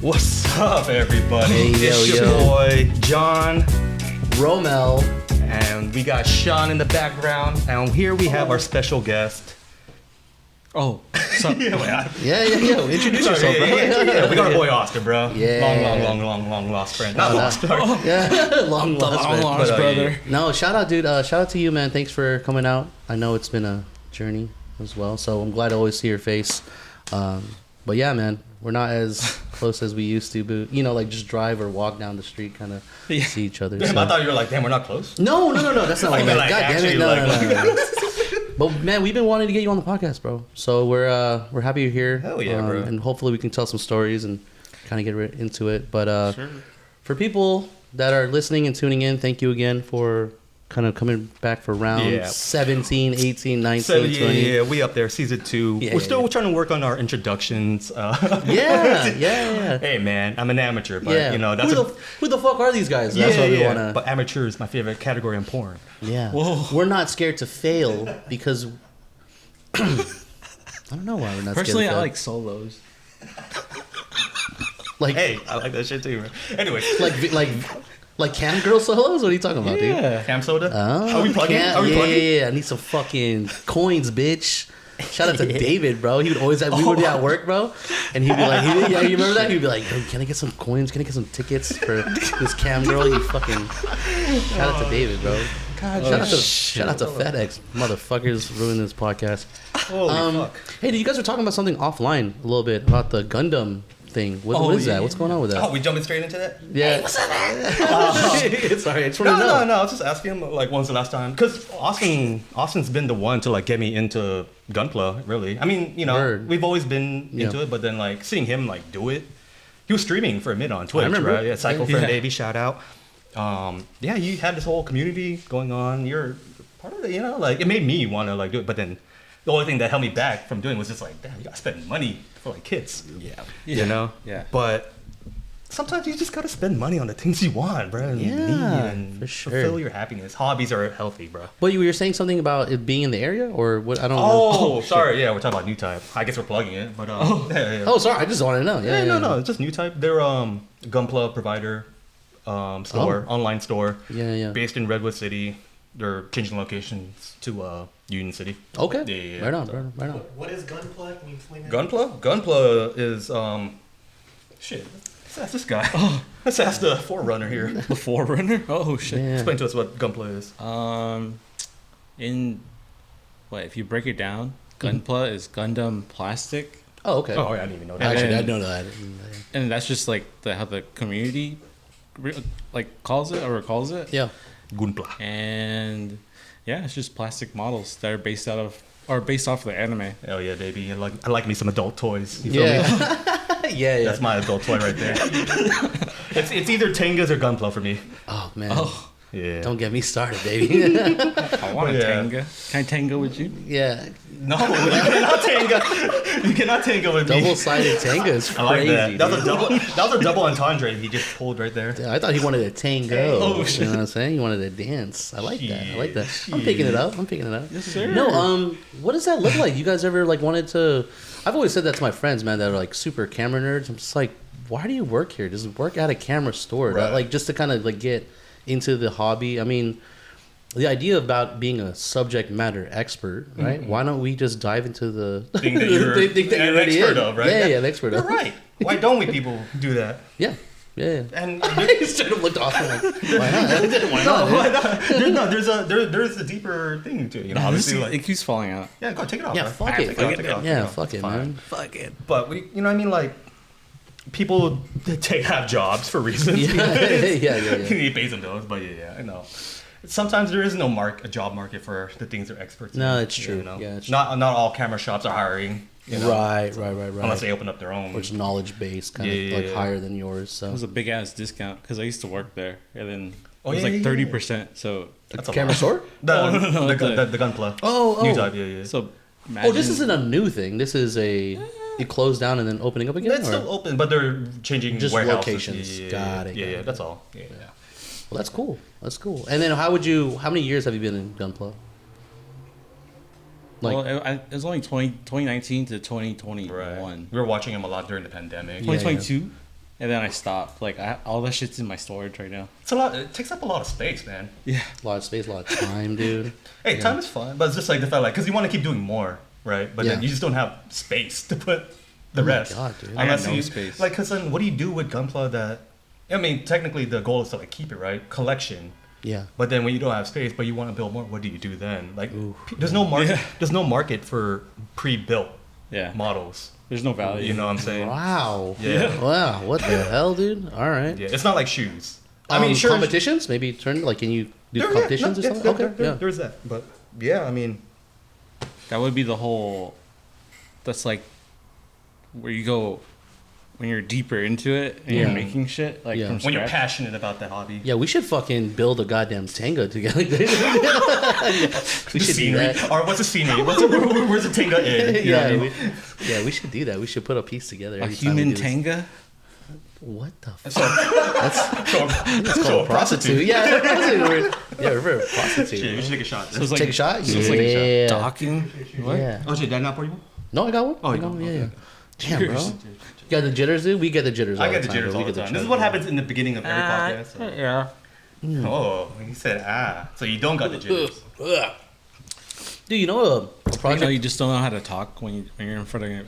What's up, everybody? Hey, it's yo, your boy, John. Rommel. And we got Sean in the background. And here we have our special guest. Oh, so, Yeah. Introduce yourself, bro. Yeah. We got our boy Oscar, bro. Yeah. Long lost friend. Not lost, sorry. Yeah, long lost, man. lost brother. No, shout out, dude. Shout out to you, man. Thanks for coming out. I know it's been a journey as well, so I'm glad to always see your face. But yeah, man, we're not as close as we used to, but like just drive or walk down the street, kind of see each other. Damn, so. I thought you were like, damn, we're not close. No, that's not what I meant. Like, God damn it, actually, no. But man, we've been wanting to get you on the podcast, bro. So we're happy you're here. Hell yeah, bro. And hopefully we can tell some stories and kind of get into it. But for people that are listening and tuning in, thank you again for kind of coming back for round 17, 18, 19, 20. Yeah, we up there, season 2. We're still trying to work on our introductions. Yeah. Hey, man, I'm an amateur, but that's who the fuck are these guys? That's what we want to. But amateur is my favorite category in porn. Yeah. Whoa. We're not scared to fail because I don't know why we're not personally, scared to fail. I like solos. Like, Hey, I like that shit too, man. Anyway, like cam girl solos? What are you talking about, dude? Yeah. Cam Soda? Oh, Are we plugging? Yeah. I need some fucking coins, bitch. Shout out to David, bro. He would always we would be at work, bro, and he'd be like, you remember that? He'd be like, "Yo, can I get some coins? Can I get some tickets for this cam girl?" You fucking shout out to David, bro. God, shout out to FedEx, motherfuckers, ruining this podcast. Holy fuck. Hey, you guys were talking about something offline a little bit about the Gundam thing. What is that? What's going on with that? Oh, we jumping straight into that? Yeah. Hey, what's up, man? Sorry, I just want to know. No. I was just asking him, like, when's the last time? Because Austin's been the one to, like, get me into Gunpla, really. I mean, Word. we've always been into it, but then, like, seeing him, like, do it. He was streaming for a minute on Twitch, right? Yeah, Psycho Friend Baby, shout out. Yeah, you had this whole community going on. You're part of it, like, it made me want to, like, do it. But then the only thing that held me back from doing was just, like, damn, you got to spend money for, like, kids. Yeah. Yeah. But sometimes you just gotta spend money on the things you want, bro. And need and for sure. fulfill your happiness. Hobbies are healthy, bro. But you were saying something about it being in the area, or what? I don't know. Oh, sorry. Yeah, we're talking about New Type. I guess we're plugging it, but yeah. Oh, sorry. I just wanted to know. No. It's just New Type. They're Gunpla provider, store, online store. Yeah. Based in Redwood City. They're changing locations to Union City. Okay. Yeah. Right on. What is Gunpla? Can you explain that? Gunpla is shit. Let's ask this guy. Let's ask the forerunner here. The Forerunner? Oh, shit. Yeah. Explain to us what Gunpla is. If you break it down, Gunpla is Gundam plastic. Oh, okay. Oh, yeah, I didn't even know that. Actually, I and- know that. And that's just like how the community calls it or recalls it. Yeah. Gunpla. And yeah, it's just plastic models that are based off the anime. Hell yeah, baby. I like me some adult toys. You feel me? Yeah. That's my adult toy right there. it's either Tengas or Gunpla for me. Oh man. Oh, Yeah. Don't get me started, baby. I want a Yeah. Tenga. Can I Tenga with you? Yeah. No, you cannot Tenga. You cannot Tenga with me. Double-sided Tenga is crazy. I like that. That was dude. that was a double entendre he just pulled right there. I thought he wanted a tango. Oh, You know what I'm saying? He wanted to dance. I like that. I'm Shit. picking it up. Yes, sir. No, what does that look like? You guys ever wanted to? I've always said that to my friends, man, that are like super camera nerds. I'm just like, why do you work here? Just work at a camera store, Right. just to kind of like get into the hobby. I mean, the idea about being a subject matter expert, right? Why don't we just dive into the Thing that you're an already expert in? of, right? Yeah, an expert You're of. right. Why don't we people do that? Yeah. And He straight up looked off and like, why not? Why not? why not? There's a deeper thing to it. Obviously, it like, kee's falling out. yeah, go take it off. Yeah, bro. fuck it. Take it off. Yeah, fuck it, Fine. man. Fuck it. But you know what I mean? Like, people have jobs for reasons. Yeah. He pays them those, but yeah, I know. Sometimes there is no a job market for the things they're experts in. No, it's you true. know? Yeah, it's not all camera shops are hiring. You know, Right. Unless they open up their own. Which knowledge base kind Yeah, of like yeah. higher than yours. It So was a big ass discount because I used to work there, and then Oh, it was yeah, like yeah, yeah. 30%. So That's a camera lot. store? The Gunpla. Oh. New type, yeah. so. Oh, this imagine- isn't a new thing. This is it closed down and then opening up again. It's still open, but they're changing Just warehouses. locations. Yeah, Got it. Yeah, that's all. Yeah. Well, that's cool. And then how many years have you been in Gunpla? Like, well, it was only 2019 to 2021. Right. We were watching him a lot during the pandemic. 2022, and then I stopped. Like all that shit's in my storage right now. It's a lot. It takes up a lot of space, man. Yeah. a lot of space, a lot of time, dude. Hey, time is fun, but it's just like the fact, like, because you want to keep doing more, right? But then Yeah. you just don't have space to put the rest. God, dude. I got Unless no you, space. Like, because then what do you do with Gunpla that? I mean, technically the goal is to like keep it, right? Collection. Yeah. But then when you don't have space, but you want to build more, what do you do then? Like, there's no market. There's no market for pre-built Yeah. models. There's no value. You know what I'm saying? Wow. Yeah. Wow. What the hell, dude? All right. Yeah. It's not like shoes. I mean, sure. competitions. Maybe turn like, can you do competitions or something? Okay. Yeah. There's that. But yeah, I mean, That would be the whole. That's like where you go when you're deeper into it and you're Yeah. making shit like Yeah. from when you're scratch. passionate about that hobby. Yeah, we should fucking build a goddamn Tenga together. Yeah, we should do Scenery. that. Or what's the scenery? Where's the Tenga in? You know what I mean? We should do that. We should put a piece together. A every time we human do this. tanga. What the fuck? So, It's so called a prostitute. Yeah, we're a prostitute. Shit, we should take a shot. So it's like Take a shot? So it's like a Yeah. docking. What? Yeah. Oh shit, did I not pour you one? No, I got one. Oh, I you got got one. one. Yeah, Okay. yeah. Damn, bro. You got the jitters, dude? We get the jitters all I the get the time. jitters bro. all We the get time. This is what happens in the beginning of every podcast. So. Yeah. Oh, he said so you don't got the jitters. Ugh. Dude, you know a You project? know, you just don't know how to talk when you're in front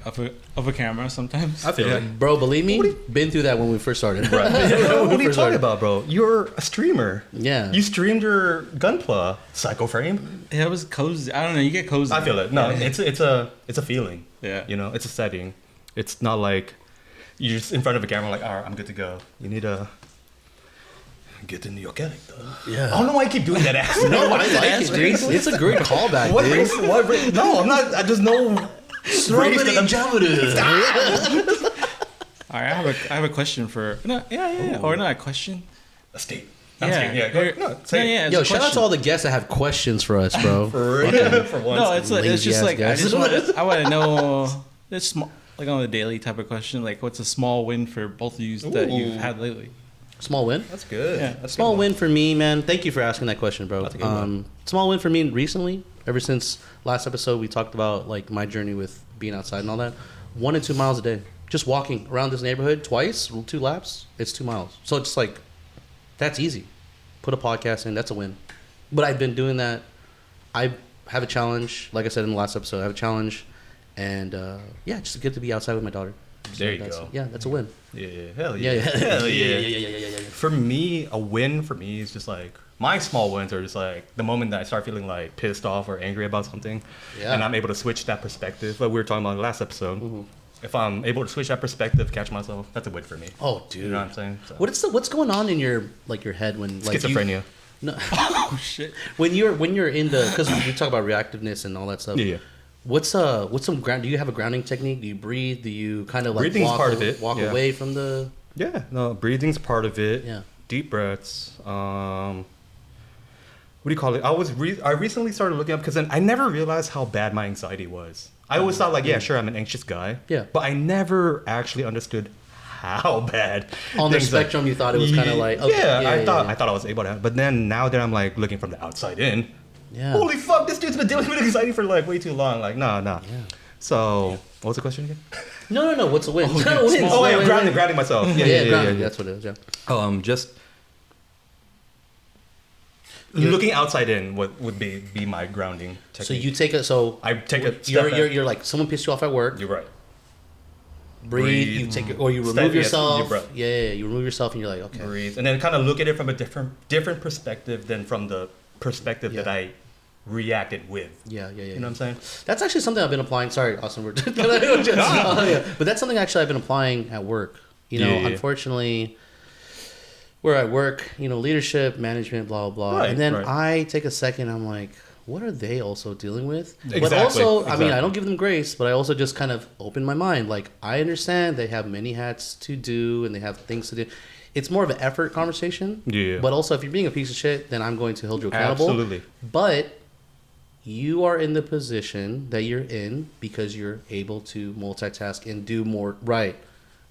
of a camera sometimes. I feel it. Bro, believe me, been through that when we first started. What are you First talking started. about, bro? You're a streamer. Yeah. You streamed your Gunpla Psycho Frame. Yeah, it was cozy. I don't know. You get cozy. I feel it. No, it's a feeling. Yeah. You know, it's a setting. It's not like you're just in front of a camera like, all right, I'm good to go. You need to get into your character. Yeah. I don't know why I keep doing that accent. No, I like it, dude. It's a great callback, What dude. race? What race? No, I'm not. I just know race that I'm All right, I have a question for or not a question. a state. Yeah. Go, no, say yeah. it. it's Yo, a shout out question. to all the guests that have questions for us, bro. For real, for once. No, it's Lazy just ass like guys. I want to know. It's small, like on a daily type of question. Like, what's a small win for both of you that you've had lately? Small win. That's good. Yeah. That's Small good. win for me, man. Thank you for asking that question, bro. That's a good one. Small win for me recently. Ever since last episode, we talked about like my journey with being outside and all that. 1 and 2 miles a day, just walking around this neighborhood twice, 2 laps. It's 2 miles. So it's like that's easy. Put a podcast in. That's a win. But I've been doing that. I have a challenge. Like I said in the last episode, I have a challenge, and yeah, just good to be outside with my daughter. There you That's- go. Yeah, that's a win. Yeah, hell Yeah, yeah. yeah, Hell yeah, yeah. yeah. For me, a win for me is just like my small wins are just like the moment that I start feeling like pissed off or angry about something, Yeah. and I'm able to switch that perspective. Like we were talking about in the last episode. Mm-hmm. If I'm able to switch that perspective, catch myself, that's a win for me. Oh, dude. You know what I'm saying? So. What's going on in your head when like Schizophrenia. No, Oh shit! when you're in the because we talk about reactiveness and all that stuff. Yeah. What's some ground? Do you have a grounding technique? Do you breathe? Do you kind of like Breathing's part of it, walk yeah. away from the? Yeah, no, breathing's part of it. Yeah. Deep breaths. What do you call it? I recently started looking up because then I never realized how bad my anxiety was. I always thought like, yeah, sure, I'm an anxious guy. Yeah. But I never actually understood how bad. On the anxiety- spectrum, you thought it was kinda like, okay, yeah, yeah, I thought I was able to, but then now that I'm like looking from the outside in, Yeah. holy fuck, this dude's been dealing with anxiety for like way too long. Like, nah. Yeah. So, what was the question again? No. What's a win? Oh, No, wins. Oh, wait, Win. grounding myself. Yeah, Grounding. yeah. That's what it is. Yeah. Just looking outside in would be my grounding technique. So you take a I take a step back. you're like someone pissed you off at work. You're right. Breathe. breathe. You take it, or you Step- remove yes, yourself. your breath. Yeah. You remove yourself, and you're like, okay. Breathe, and then kind of look at it from a different perspective than from the perspective that Yeah. I reacted with. Yeah. You know what I'm saying? That's actually something I've been applying. Sorry, Austin. But that's something actually I've been applying at work. You know, Yeah. unfortunately, where I work, you know, leadership, management, blah blah blah, Right, and then right. I take a second. I'm like, what are they also dealing with? But Exactly, also, I mean, exactly. I don't give them grace, but I also just kind of open my mind. Like, I understand they have many hats to do and they have things to do. It's more of an effort conversation. Yeah. But also, if you're being a piece of shit, then I'm going to hold you accountable. Absolutely. But you are in the position that you're in because you're able to multitask and do more. Right.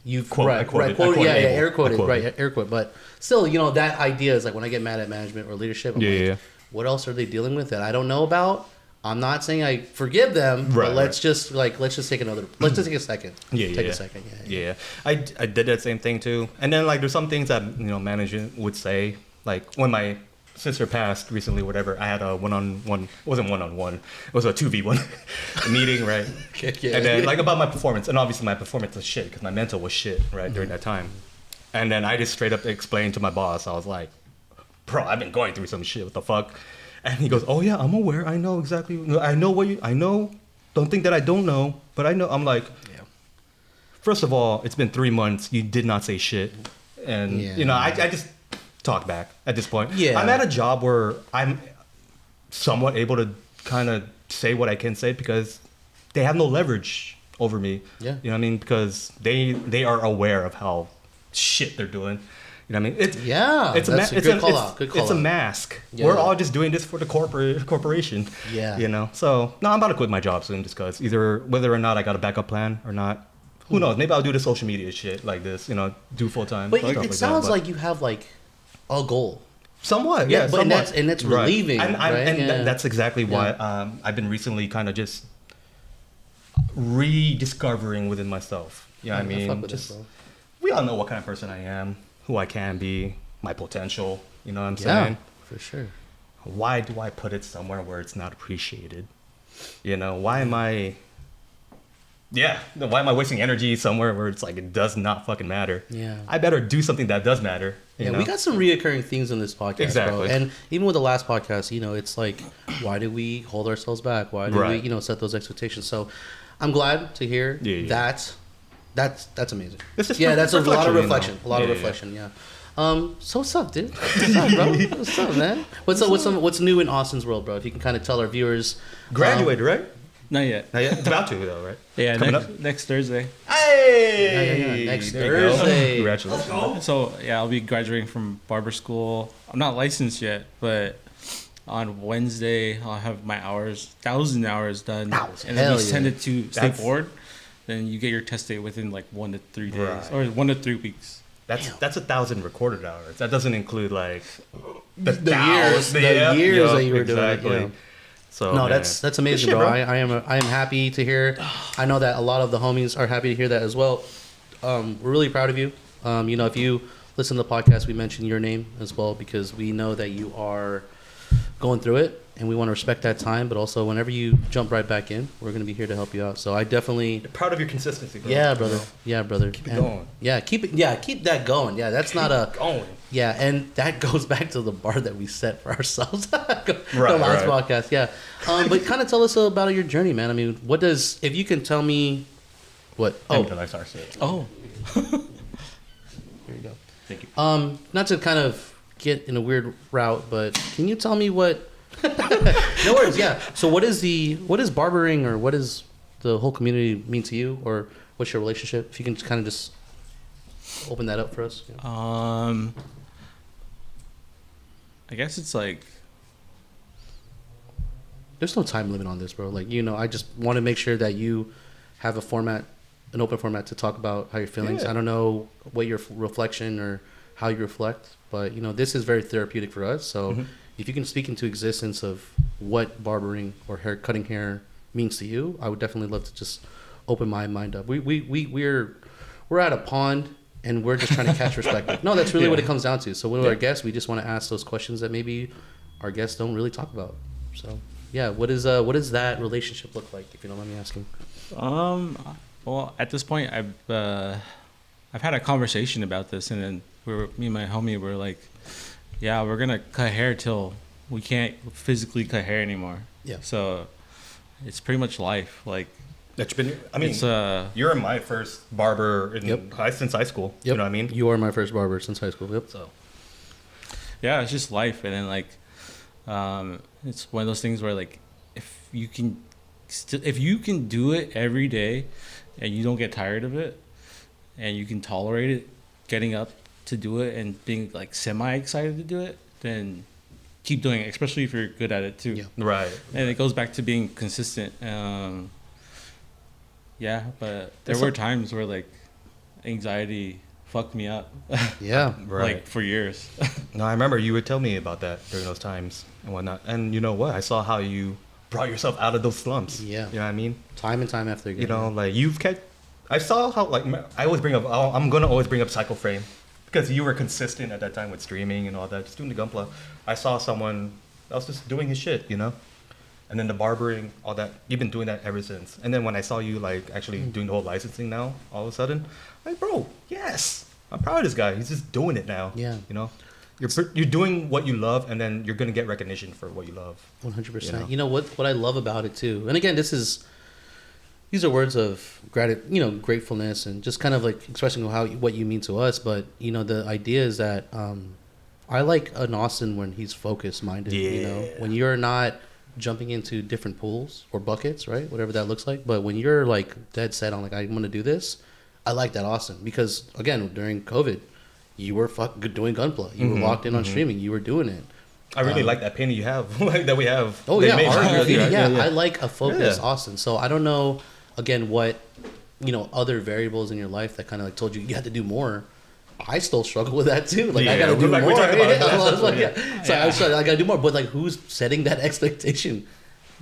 You Quote, I right, quoted- right, I quoted, quoted yeah, able. air I quoted, quoted. right, air quote. But still, you know, that idea is like when I get mad at management or leadership, I'm Yeah, like, yeah. what else are they dealing with that I don't know about? I'm not saying I forgive them, but let's just take a second. Take a second. Yeah. I did that same thing too. And then like there's some things that management would say, like when my sister passed recently, whatever. I had a one-on-one. It wasn't one-on-one. It was a 2v1 meeting, right? Yeah. And then like about my performance, and obviously my performance was shit because my mental was shit, right, during that time. And then I just straight up explained to my boss. I was like, "Bro, I've been going through some shit. What the fuck?" And he goes, "Oh yeah, I'm aware. I know exactly. I know what you. I know. Don't think that I don't know, but I know." I'm like, first of all, it's been 3 months. You did not say shit, and I just talk back at this point. Yeah, I'm at a job where I'm somewhat able to kind of say what I can say because they have no leverage over me. Yeah, you know what I mean? Because they are aware of how shit they're doing. You know what I mean? It's a good call out. It's a mask. Yeah. We're all just doing this for the corporation. Yeah. So no, I'm about to quit my job soon just because whether or not I got a backup plan or not. Who knows? Maybe I'll do the social media shit like this. Do full time. But it sounds like you have like a goal. Somewhat, yeah. But and that's relieving. Right. And that's exactly why I've been recently kind of just rediscovering within myself. Yeah, I mean, we all know what kind of person I am, who I can be, my potential. You know what I'm saying? For sure. Why do I put it somewhere where it's not appreciated? Why am I? Yeah, why am I wasting energy somewhere where it's like it does not fucking matter? Yeah, I better do something that does matter. We got some reoccurring things in this podcast, bro. And even with the last podcast, it's like, why do we hold ourselves back? Why do we, set those expectations? So, I'm glad to hear that. That's amazing. That's a lot of reflection. Yeah. So what's up, dude? What's up, bro? What's up, man? What's new in Austin's world, bro? If you can kind of tell our viewers. Graduated, right? Not yet. It's about to, though, right? Yeah, next Thursday. Hey! Next Thursday. Congratulations. So, I'll be graduating from barber school. I'm not licensed yet, but on Wednesday, I'll have my 1,000 hours done. And then we send it to State Board. Then you get your test date within like 1 to 3 days. Or 1 to 3 weeks. That's 1,000 recorded hours. That doesn't include like the years that you were doing it. Yeah. So no, that's amazing, shit, bro. I am happy to hear. I know that a lot of the homies are happy to hear that as well. We're really proud of you. If you listen to the podcast, we mentioned your name as well because we know that you are going through it, and we want to respect that time. But also, whenever you jump right back in, we're going to be here to help you out. So I definitely proud of your consistency, bro. Yeah, brother. Yeah, brother. Keep it going. Yeah, keep that going. Yeah, that's not a going. Yeah, and that goes back to the bar that we set for ourselves. The last podcast, yeah. But kind of tell us about your journey, man. I mean, if you can tell me what? Oh, here you go. Thank you. Not to kind of get in a weird route, but can you tell me what? No worries. Yeah. So what is barbering, or what does the whole community mean to you, or what's your relationship? If you can kind of just open that up for us. Yeah. I guess it's like there's no time limit on this, bro. Like, I just want to make sure that you have an open format to talk about how you're feeling. I don't know what your reflection or how you reflect, but this is very therapeutic for us. So if you can speak into existence of what barbering or cutting hair means to you, I would definitely love to just open my mind up. We're at a pond. And we're just trying to catch perspective. No, that's really what it comes down to. So with our guests, we just want to ask those questions that maybe our guests don't really talk about. So, what is that relationship look like, if you don't mind me asking? Well, at this point, I've had a conversation about this, and then me and my homie were like, we're gonna cut hair till we can't physically cut hair anymore. Yeah. So it's pretty much life, like. You're my first barber since high school. Yep. You know what I mean? You are my first barber since high school. Yep. So, it's just life, and then like, it's one of those things where like, if you can do it every day, and you don't get tired of it, and you can tolerate it, getting up to do it and being like semi excited to do it, then keep doing it, especially if you're good at it too. Yeah. Right. And it goes back to being consistent. But there were times where like anxiety fucked me up. Yeah, right. Like for years. No, I remember you would tell me about that during those times and whatnot. And you know what? I saw how you brought yourself out of those slumps. Yeah. You know what I mean? Time and time after again. You know, like you've kept. I saw how like I always bring up. I'm gonna always bring up Cycle Frame because you were consistent at that time with streaming and all that, just doing the Gunpla. I saw someone else just doing his shit, you know. And then the barbering, all that. You've been doing that ever since. And then when I saw you like actually doing the whole licensing now, all of a sudden, like, bro, yes, I'm proud of this guy. He's just doing it now. Yeah. You know, you're doing what you love, and then you're gonna get recognition for what you love. 100%. You know what I love about it too, and again, these are words of gratefulness, and just kind of like expressing what you mean to us. But you know, the idea is that I like an Austin when he's focused minded. Yeah. You know, when you're not jumping into different pools or buckets, right? Whatever that looks like. But when you're like dead set on like I'm gonna do this, I like that Austin because again during COVID, you were doing Gunpla. You were locked in on streaming. You were doing it. I really like that painting you have, like that we have. Oh They yeah, made art mine. graffiti. Yeah. I like a focused Yeah. Austin. So I don't know again what other variables in your life that kind of like told you had to do more. I still struggle with that too. Like I Yeah, gotta do like we more. talked about it I was last like, episode, So I gotta do more. But like, who's setting that expectation?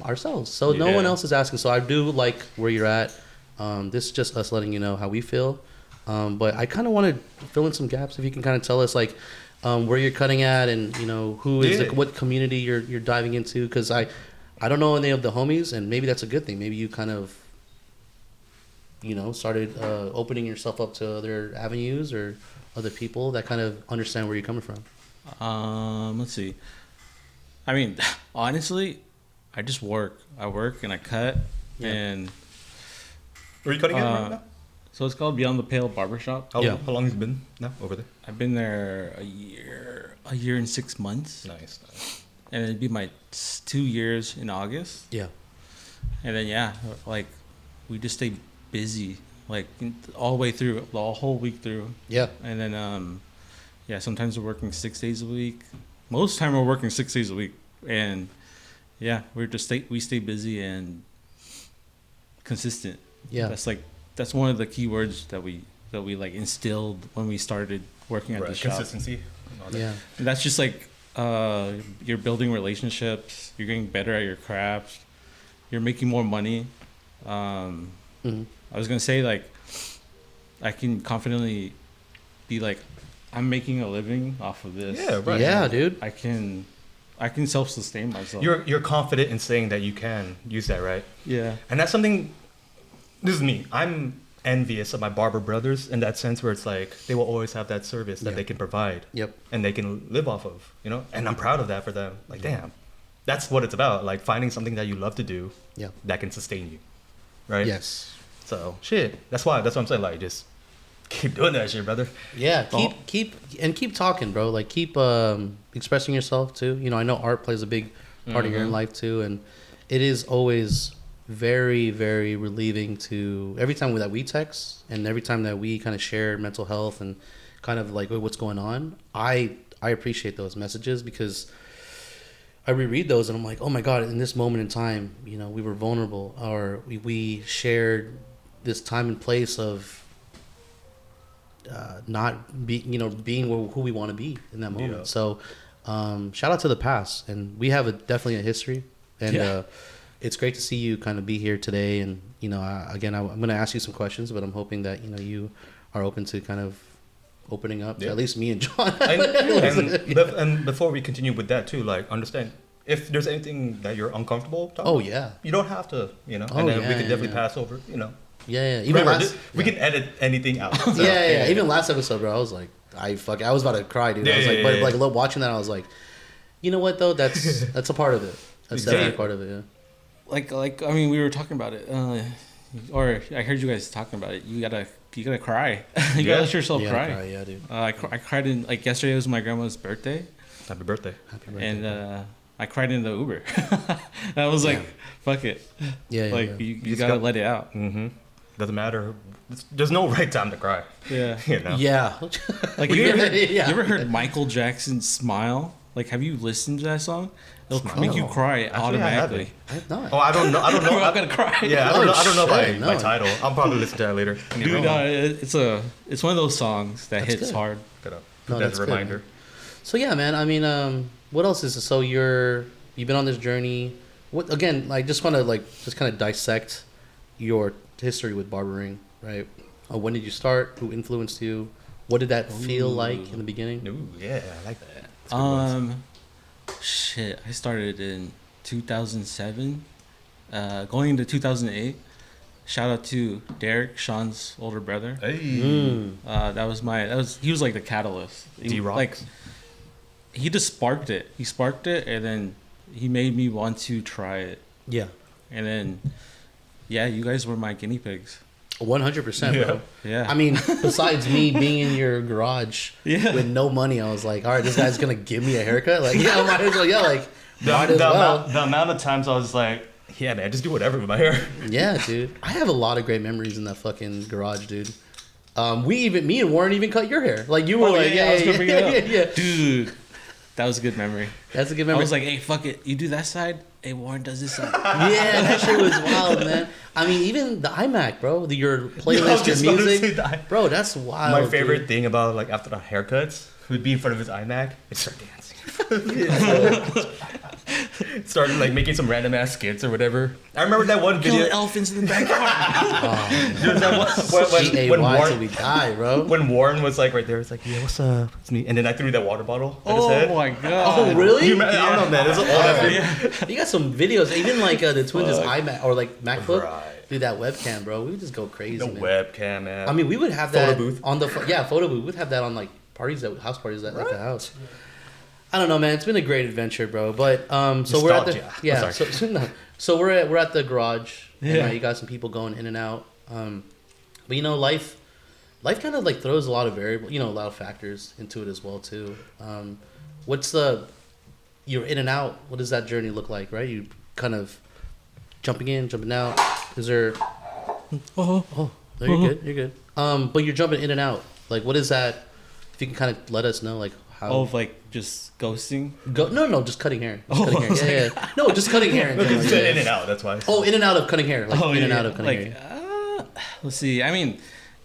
Ourselves. So no Yeah. one else is asking. So I do like where you're at. This is just us letting you know how we feel. But I kind of want to fill in some gaps. If you can kind of tell us like where you're cutting at, and who is what community you're diving into. Because I don't know any of the homies, and maybe that's a good thing. Maybe you kind of started opening yourself up to other avenues or other people that kind of understand where you're coming from. Let's see. I mean, honestly, I just work. I work and I cut, and Were you cutting it right now? so it's called Beyond the Pale Barbershop. How long has it been now over there? I've been there a year and 6 months, Nice. and it'd be my 2 years in August. Yeah. And then like we just stay busy, like all the way through, the whole week through. Yeah. And then sometimes we're working 6 days a week. Most of the time we're working 6 days a week, and we stay busy and consistent. Yeah. That's one of the key words that we like instilled when we started working at the shop. Consistency. and all that. Yeah. And that's just like you're building relationships, you're getting better at your craft, you're making more money. I was gonna say like I can confidently be like I'm making a living off of this. Yeah, right. Yeah, dude. I can self-sustain myself. You're confident in saying that you can use that, right? Yeah. And that's something. This is me. I'm envious of my barber brothers in that sense, where it's like they will always have that service that they can provide. Yep. And they can live off of, And I'm proud of that for them. Like, damn, that's what it's about. Like finding something that you love to do. Yeah. That can sustain you, right? Yes. So shit. That's what I'm saying. Like, just keep doing that shit, brother. Yeah, keep talking, bro. Like keep expressing yourself too. I know art plays a big part of your life too, and it is always very, very relieving to every time that we text and every time that we kind of share mental health and kind of like what's going on. I appreciate those messages because I reread those and I'm like, oh my God, in this moment in time, we were vulnerable, or we shared this time and place of not being who we want to be in that moment. Yeah. So shout out to the past, and we have definitely a history, and it's great to see you kind of be here today. And again, I'm going to ask you some questions, but I'm hoping that you are open to kind of opening up to at least me and John. and before we continue with that too, like understand if there's anything that you're uncomfortable talking about, yeah, you don't have to, and then we can definitely pass over, Yeah. Even we can edit anything out. So, Even last episode, bro, I was like, I was about to cry, dude. I was like, but watching that, I was like, you know what though? That's a part of it. That's definitely a part of it. Yeah. Like I mean, we were talking about it, or I heard you guys talking about it. You gotta cry. You gotta let yourself cry. Yeah, dude. I cried in yesterday was my grandma's birthday. Happy birthday. And I cried in the Uber. I was like, fuck it. Yeah. You gotta let it out. Mm-hmm. Doesn't matter. There's no right time to cry. Yeah. Yeah. Like you ever heard Michael Jackson's Smile? Like, have you listened to that song? It'll make you cry automatically. Oh, I don't know. I'm gonna cry. Yeah, I don't know by title. I'll probably listen to that later. Dude, it's one of those songs that hits good. hard. Gotta put that as a reminder. So yeah, man. I mean, what else is so you've been on this journey? what again? I just want to like just kind of dissect your history with barbering, right? When did you start? Who influenced you? What did that feel like in the beginning? Ooh, yeah, I like that. Shit, I started in 2007, going into 2008. Shout out to Derek, Sean's older brother. Hey, He was like the catalyst. D-Rock. Like, he just sparked it. He sparked it, and then he made me want to try it. Yeah, And then, yeah, you guys were my guinea pigs. 100%, bro. Yeah. I mean, besides me being in your garage with no money, I was like, all right, this guy's gonna give me a haircut. Like, yeah, might as well. Yeah, like, might as well. The amount of times I was like, yeah, man, just do whatever with my hair. Yeah, dude. I have a lot of great memories in that fucking garage, dude. Me and Warren even cut your hair. Like, you were yeah. Dude, that was a good memory. That's a good memory. I was like, hey, fuck it. You do that side. Hey, Warren does this side. Yeah, that shit was wild, man. I mean, even the iMac, bro. Your playlist, your music. Bro, that's wild. My favorite thing about, like, after the haircuts would be in front of his iMac and start dancing. Started, like, making some random ass skits or whatever. I remember that one video. Kill elephants in the backyard. Dude, that when Warren, till we die, bro. When Warren was, like, right there, it's like, yeah, what's up? It's me. And then I threw that water bottle at his head. Oh, my God. Oh, really? I don't know, man. It's an old video. You got some videos. Even, like, the Twins' iMac or, like, MacBook. Right. Dude, that webcam, bro. We would just go crazy, The man. webcam, man. I mean, we would have that Photo booth. on the photo booth. We'd have that on like house parties at the house. I don't know, man. It's been a great adventure, bro. But so we're at the so we're at the garage. Yeah, and, you got some people going in and out. But you know, life kind of like throws a lot of variables, a lot of factors into it as well too. You're in and out. What does that journey look like, right? You kind of jumping in, jumping out. Is there? Oh, no, you're good. But you're jumping in and out. Like, what is that? If you can kind of let us know, like how. Oh, like just ghosting? No, just cutting hair. Yeah. No, just cutting hair. In and out. That's why. Oh, in and out of cutting hair. Like in and out of cutting hair. Let's see. I mean,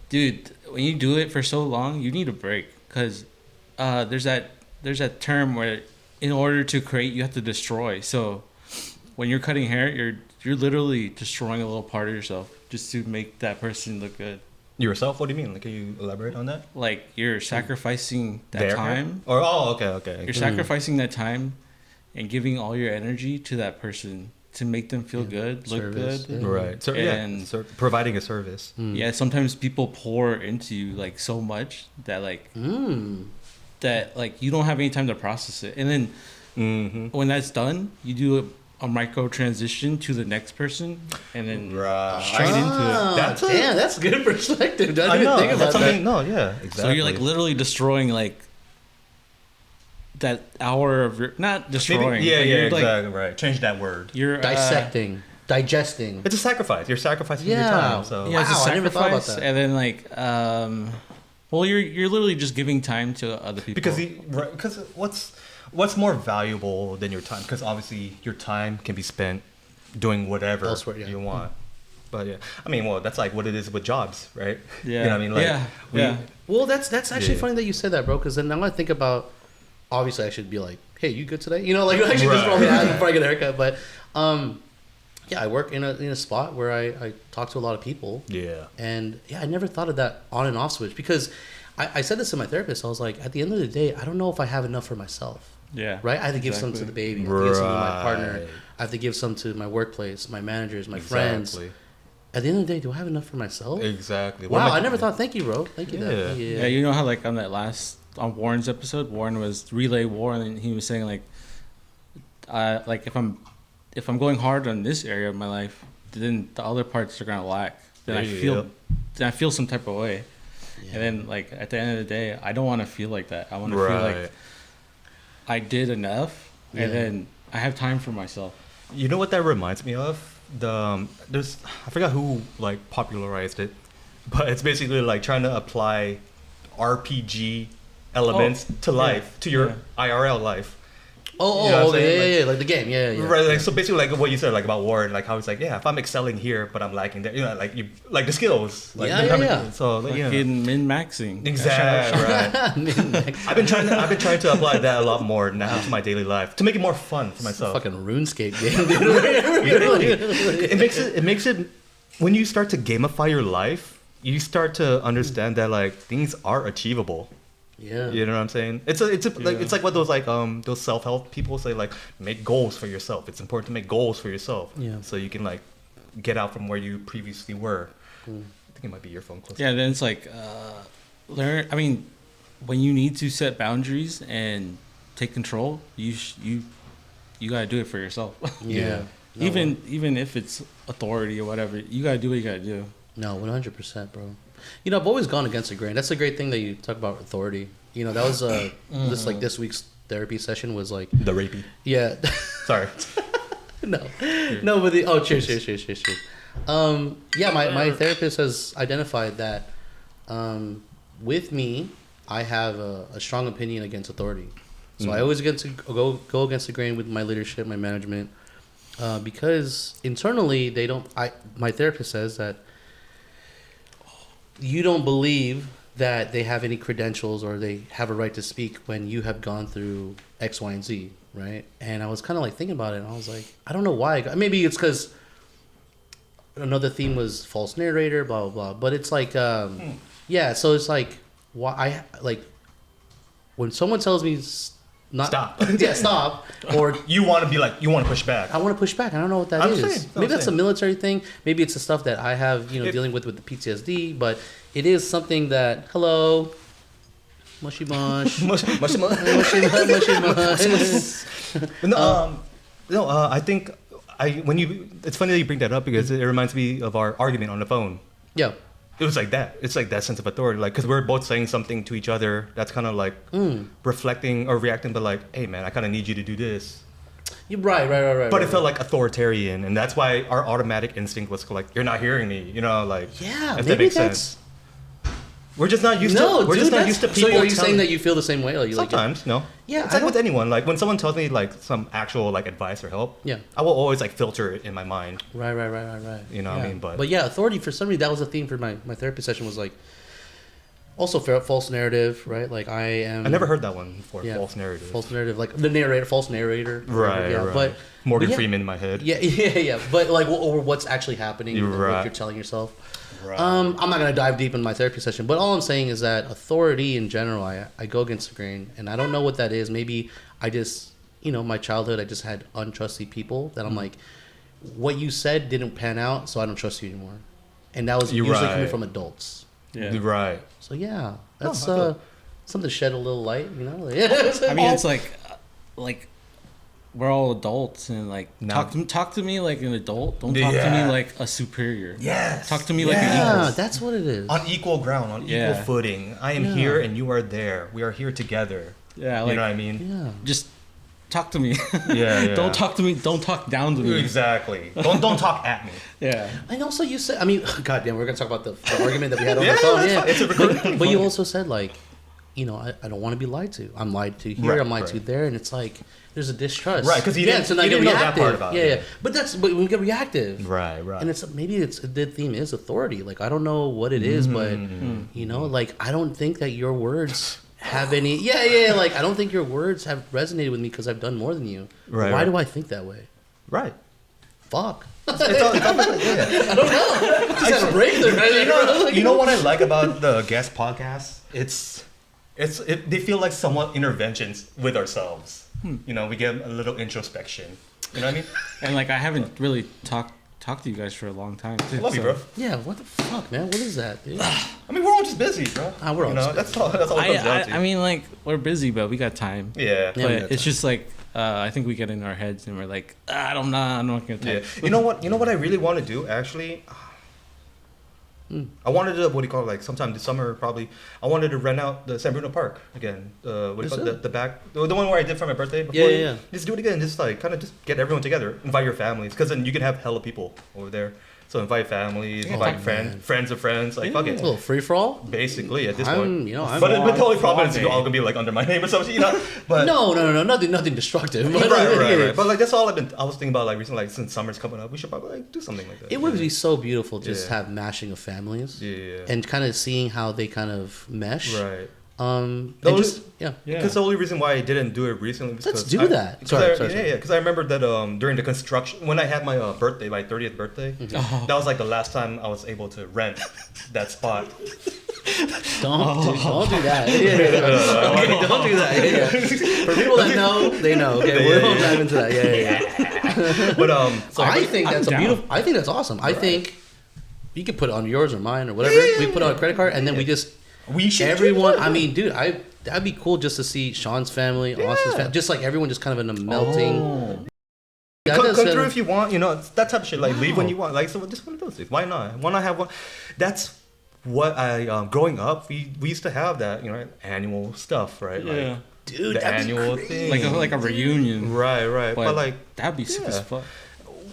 dude, when you do it for so long, you need a break because there's that term where in order to create, you have to destroy. So when you're cutting hair, you're literally destroying a little part of yourself just to make that person look good. Yourself? What do you mean? Like, can you elaborate on that? Like, you're sacrificing that time. Or okay. You're sacrificing that time and giving all your energy to that person to make them feel good, look good. Yeah. Right. So, providing a service. Yeah, sometimes people pour into you, like, so much that, like, that, like, you don't have any time to process it. And then when that's done, you do a micro transition to the next person and then straight into it. That's good perspective. I didn't think about that. No, yeah, exactly. So you're like literally destroying like that hour of your not destroying. Maybe, exactly right. Change that word. You're dissecting, digesting. It's a sacrifice. You're sacrificing your time. So yeah, it's a sacrifice. I never thought about that. And then like well, you're literally just giving time to other people. Because what's more valuable than your time? Because obviously your time can be spent doing whatever you want. But yeah, I mean, well, that's like what it is with jobs, right? Yeah. You know what I mean? Like, Well, that's actually funny that you said that, bro. Because then now I think about, obviously I should be like, hey, you good today? Like actually just probably ask before I get a haircut. But yeah, I work in a spot where I talk to a lot of people. Yeah. And yeah, I never thought of that on and off switch because I said this to my therapist. I was like, at the end of the day, I don't know if I have enough for myself. Yeah. Right? I have to give some to the baby. I have to give some to my partner. I have to give some to my workplace, my managers, my friends. At the end of the day, do I have enough for myself? Exactly. Wow, I never thought. Thank you, bro. Thank you. Yeah, you know how like on that on Warren's episode, Warren was relay Warren, and he was saying like if I'm going hard on this area of my life, then the other parts are gonna lack. Then I feel some type of way. Yeah. And then like at the end of the day, I don't want to feel like that. I want to feel like I did enough, and then I have time for myself. You know what that reminds me of? There's I forgot who like popularized it, but it's basically like trying to apply RPG elements to life, to your IRL life. Oh, You know what I'm saying? okay, Like, yeah, like the game, yeah. Right, like so basically like what you said like about Warren, like how it's like if I'm excelling here but I'm lacking there, like you like the skills, like Yeah. So like, Fucking min-maxing. exactly right. I've been trying to apply that a lot more now to my daily life to make it more fun for myself. Fucking RuneScape game, dude. It makes it when you start to gamify your life, you start to understand that like things are achievable. Yeah. You know what I'm saying? It's like what those self-help people say, like make goals for yourself. It's important to make goals for yourself. Yeah. So you can like get out from where you previously were. I think it might be your phone close. Yeah, then it's like learn. I mean, when you need to set boundaries and take control, you gotta do it for yourself. Yeah. No, even if it's authority or whatever, you gotta do what you gotta do. No, 100%, bro. You know, I've always gone against the grain. That's a great thing that you talk about authority. You know, that was this week's therapy session was like The rapey. yeah. Sorry. No, but cheers. Yeah, my therapist has identified that with me, I have a strong opinion against authority. So I always get to go against the grain with my leadership, my management, because internally they don't. My therapist says that you don't believe that they have any credentials or they have a right to speak when you have gone through X, Y, and Z, right? And I was kind of like thinking about it, and I was like, I don't know why. Maybe it's because another theme was false narrator, blah, blah, blah. But it's like, yeah, so it's like, why when someone tells me not Stop. yeah, stop, or You want to push back. I want to push back. I don't know what that I'm is. saying, Maybe that's a military thing. Maybe it's the stuff that I have, dealing with the PTSD. But it is something that mushy mush, Mushy mush. mushy mush. No, I think it's funny that you bring that up because it reminds me of our argument on the phone. Yeah, It was like that. It's like that sense of authority, like because we're both saying something to each other that's kind of like reflecting or reacting, but like, hey man, I kind of need you to do this. you're right. But it felt like authoritarian, and that's why our automatic instinct was like, you're not hearing me, like Yeah, if maybe that makes that's. sense. We're just not used No, to. We're dude, just not that's- used to people. So are you saying telling- that you feel the same way? Like you Sometimes, no. Yeah, it's I like with don't- anyone. Like when someone tells me like some actual like advice or help, Yeah. I will always like filter it in my mind. Right. You know what I mean? But yeah, authority for some reason that was the theme for my therapy session was like also false narrative, right? Like I am. I never heard that one before. Yeah, False narrative. False narrative, like the narrator, false narrator. Right. Yeah, right. but Morgan yeah. Freeman in my head. Yeah. But like, or what's actually happening? You're What right. you're telling yourself. Right. I'm not gonna dive deep in my therapy session, but all I'm saying is that authority in general, I go against the grain, and I don't know what that is. Maybe I just, my childhood, I just had untrusty people that I'm like, what you said didn't pan out, so I don't trust you anymore, and that was You're usually right. coming from adults. Yeah. Right. So yeah, that's I feel- something to shed a little light, Like, I mean, it's like we're all adults and like No. talk to me like an adult. Don't talk to me Yeah. like a superior. Yes. Talk to me like an yeah, equal. that's what it is. On equal ground, on Yeah. equal footing. I am Yeah. here and you are there. We are here together. Yeah, You like know what I mean? Yeah. just talk to me. Yeah. Don't talk to me. Don't talk down to me. Exactly. Don't talk at me. Yeah. And also, you said, goddamn, we're gonna talk about the argument that we had on Yeah, the phone. that's Yeah, fine. It's a recording. but you also said like, I don't want to be lied to. I'm lied to here. Right, I'm lied to right. there, and it's like there's a distrust. Right, 'cause you didn't- so now you you didn't get know that reactive. part about yeah, it. yeah. But we get reactive. Right. And maybe the theme is authority. Like I don't know what it is, but like I don't think that your words have any. Yeah. Like I don't think your words have resonated with me because I've done more than you. Right, Why right. do I think that way? Right. Fuck. It's all yeah. I don't know. Just had a breakthrough. Right? You know what I like about the guest podcast? They feel like somewhat interventions with ourselves. We get a little introspection. You know what I mean? And like I haven't really talked to you guys for a long time. Too, Love you, so- bro. Yeah, what the fuck, man? What is that, dude? I mean, we're all just busy, bro. We're all just busy. That's all it comes down to. I mean, like we're busy, but we got time. yeah. Yeah, we But got it's time. just like I think we get in our heads and we're like, I'm not gonna talk. Yeah. You know what I really want to do actually? I wanted to sometime this summer probably. I wanted to rent out the San Bruno Park again. The back, the one where I did for my birthday. Before. Yeah. Just do it again. Just like kind of just get everyone together, invite your families, because then you can have hella people over there. So invite families, invite friends of friends, like fuck A it. little free for all. Basically, at this I'm- point, you know, I'm but the on only problem is Friday. it's all gonna be like under my name or something, you know. But No, nothing destructive. right. But like that's all I was thinking about like recently. Like since summer's coming up, we should probably like do something like that. It would be so beautiful just Yeah. have mashing of families. Yeah. And kind of seeing how they kind of mesh. Right. And Those- just, yeah. Yeah. Because the only reason why I didn't do it recently was Let's 'cause do that. Sorry. Because I remember that during the construction, when I had my birthday, my 30th birthday, Mm-hmm. that was like the last time I was able to rent that spot. Don't do that. Yeah. Don't do that. Yeah. For people that know, they know. Okay, we won't dive into that. Yeah. But So I think that's down. beautiful. I think that's awesome. I think you could put it on yours or mine or whatever. We put it on a credit card and then we just we should everyone. I mean, dude, that'd be cool just to see Sean's family, Austin's family, just like everyone just kind of in a melting. That come does through sound- if you want, you know, it's that type of shit. Like leave when you want, like so. Just one of those things. Why not? Why not have one? That's what I growing up. We used to have that, you know, annual stuff, right? Yeah. Like, Dude, the that'd be annual crazy. thing, like a reunion. right. But like, that'd be sick as yeah. fuck.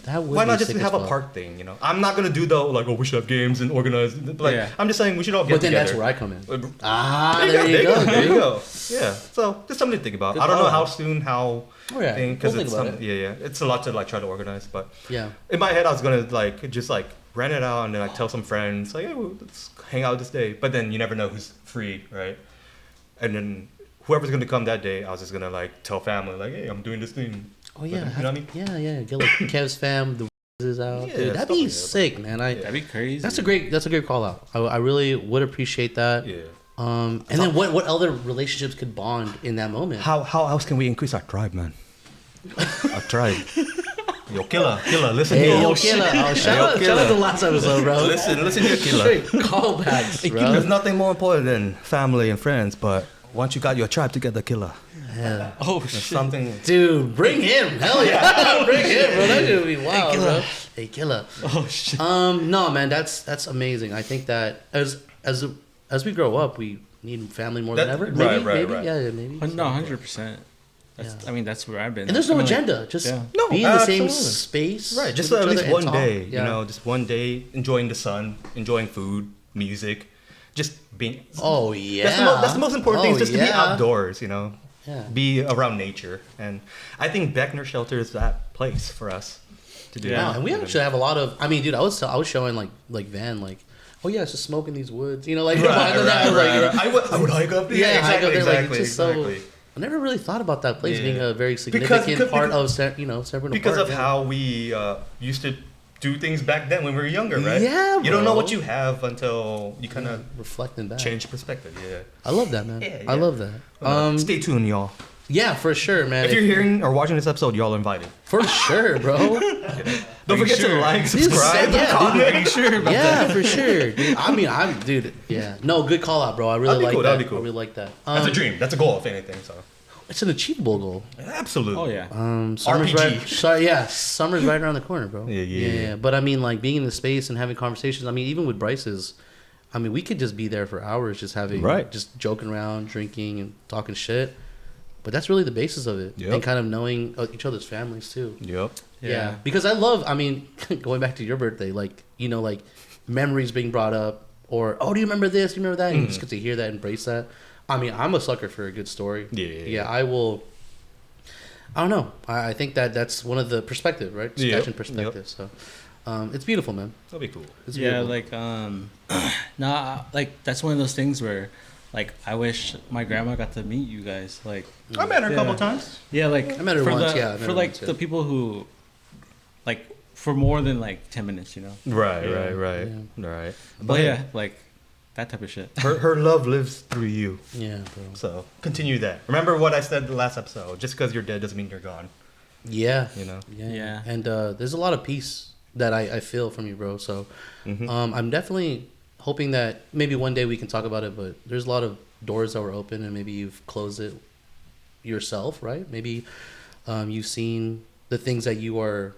That would why be not just sick as have a fuck. park thing? You know, I'm not gonna do though. Like, oh, we should have games and organize. Like, Yeah. I'm just saying we should all get But then together. that's where I come in. There Ah, there you go, There you dude. go. Yeah. So just something to think about. Good I don't know call. how soon, how Oh, yeah. because We'll it's think about some, yeah. It's a lot to like try to organize, but Yeah. in my head I was gonna like just like rent it out and then like tell some friends like, hey, let's hang out this day. But then you never know who's free, right? And then whoever's gonna come that day, I was just gonna like tell family like, hey, I'm doing this thing. Oh yeah. You know what I mean? Yeah. Get like Kev's fam, the is out. Yeah, Dude, that'd stuff be like that. sick, man. That'd be crazy. That's a great call out. I really would appreciate that. Yeah. And then what other relationships could bond in that moment? How else can we increase our tribe, man? Our tribe. Yo, killer, listen Hey, here. yo, killer. Oh, shout out to the last episode, bro. Listen here, killer. Straight callbacks, There's bro. nothing more important than family and friends, but once you got your tribe together, killer, Yeah. Oh there's shit. something. Dude, bring him. Hell yeah. Bring him, bro. That should be wild, bro. Hey, killer. Oh shit. No, man, that's amazing. I think that as we grow up, we need family more than That- ever. right, Maybe. right. Yeah, maybe. No, 100%. That's. Yeah. I mean, that's where I've been. And there's no I mean, like, agenda. Just yeah. No, be in the same absolutely. space. Right, just with at each least other one and day, talk. you know, just one day enjoying the sun, enjoying food, music, just being. Oh yeah. That's the most important thing, is just to be yeah. outdoors, you know, Yeah. be around nature. And I think Beckner Shelter is that place for us to do Yeah. Wow, that. and we actually have a lot of. I mean, dude, I was showing like Van like, oh yeah, it's just smoking these woods, you know, like behind the net, like, I would hike up there. Yeah, hike up there, like, exactly, it's just so- exactly. I never really thought about that place Yeah. being a very significant Because- part of Sacramento Because Park, of yeah. how we used to do things back then when we were younger, right? Yeah, You don't know bro. what you have until you kind of reflecting back. change perspective. Yeah. I love that, man. Yeah, I yeah. love that. Stay tuned, y'all. Yeah, for sure, man. If you're hearing or watching this episode, y'all are invited. For sure, bro. Don't forget to like, subscribe, yeah, comment. Are you sure about Yeah, for sure. Dude, I mean, dude. Yeah, no, good call out, bro. I really That'd be like cool, that. that'd be cool. I really like that. That's a dream. That's a goal, if anything. So It's an achievable goal. absolutely. Oh yeah. Summer's RPG. right. Summer's right around the corner, bro. Yeah. But I mean, like being in the space and having conversations. I mean, even with Bryce's, I mean, we could just be there for hours, just having, Right. just joking around, drinking, and talking shit. But that's really the basis of it, Yep. and kind of knowing each other's families too. Yep. Yeah. Because I love. I mean, going back to your birthday, like like memories being brought up, or oh, do you remember this? Do you remember that? And you just get to hear that, embrace that. I mean, I'm a sucker for a good story. Yeah. I will. I don't know. I think that's one of the perspective, right? Just Yep. catching perspective. So, it's beautiful, man. That'd be cool. It's Yeah, beautiful. like nah, like that's one of those things where, like, I wish my grandma got to meet you guys. Like, I met her a Yeah. couple times. yeah, like I met her for once, the- yeah, I met for her like once, yeah. the people who, like, for more than like 10 minutes, you know. Right, Yeah. right. But yeah, like that type of shit. Her love lives through you. Yeah, bro. So continue that. Remember what I said the last episode. Just because you're dead doesn't mean you're gone. Yeah. You know. Yeah. And there's a lot of peace that I feel from you, bro. So, Mhm. I'm definitely hoping that maybe one day we can talk about it. But there's a lot of doors that were open, and maybe you've closed it yourself, right? Maybe you've seen the things that you are,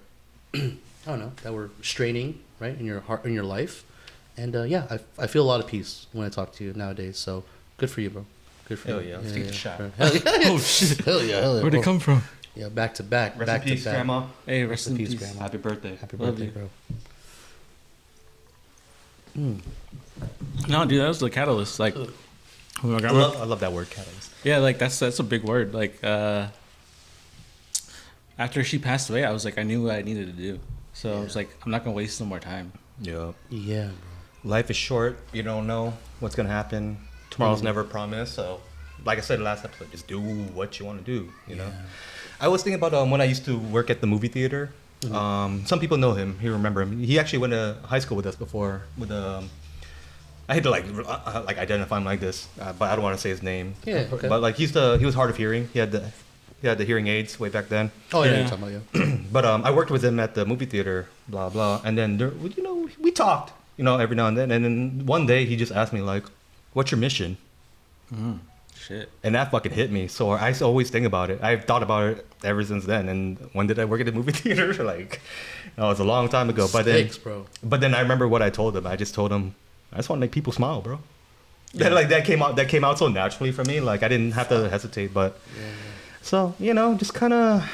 I don't know, that were straining, right, in your heart, in your life. And yeah, I feel a lot of peace when I talk to you nowadays. So good for you, bro. Good for Hell you. yeah, let's take the shot. Hell yeah. Oh shit! Hell yeah. Where'd it come from? Yeah, back to back. Rest back in peace, to back. Grandma. Hey, rest in peace, peace. Grandma. Happy birthday. Happy Love birthday, you. bro. No, dude, that was the catalyst. Like, when my I grandma, love that word, catalyst. yeah, like that's a big word. Like, after she passed away, I was like, I knew what I needed to do. So I was like, I'm not gonna waste no more time. Yeah. Yeah, Life is short. You don't know what's gonna happen. Tomorrow's never promised. So, like I said last episode, just do what you want to do. You know. I was thinking about when I used to work at the movie theater. Some people know him. You remember him. He actually went to high school with us before. With I hate to like identify him like this, but I don't want to say his name. Yeah, okay. But like he was hard of hearing. He had the hearing aids way back then. Oh yeah, Yeah. you're talking about But I worked with him at the movie theater, blah blah. And then we talked, every now and then. And then one day he just asked me like, "What's your mission?" Shit. And that fucking hit me. So I always think about it. I've thought about it ever since then. And when did I work at the movie theater? Like, it was a long time ago. Sticks, bro. But then I remember what I told him. I just told him, I just want to make people smile, bro. Yeah. That came out so naturally for me. Like I didn't have to hesitate. But so just kind of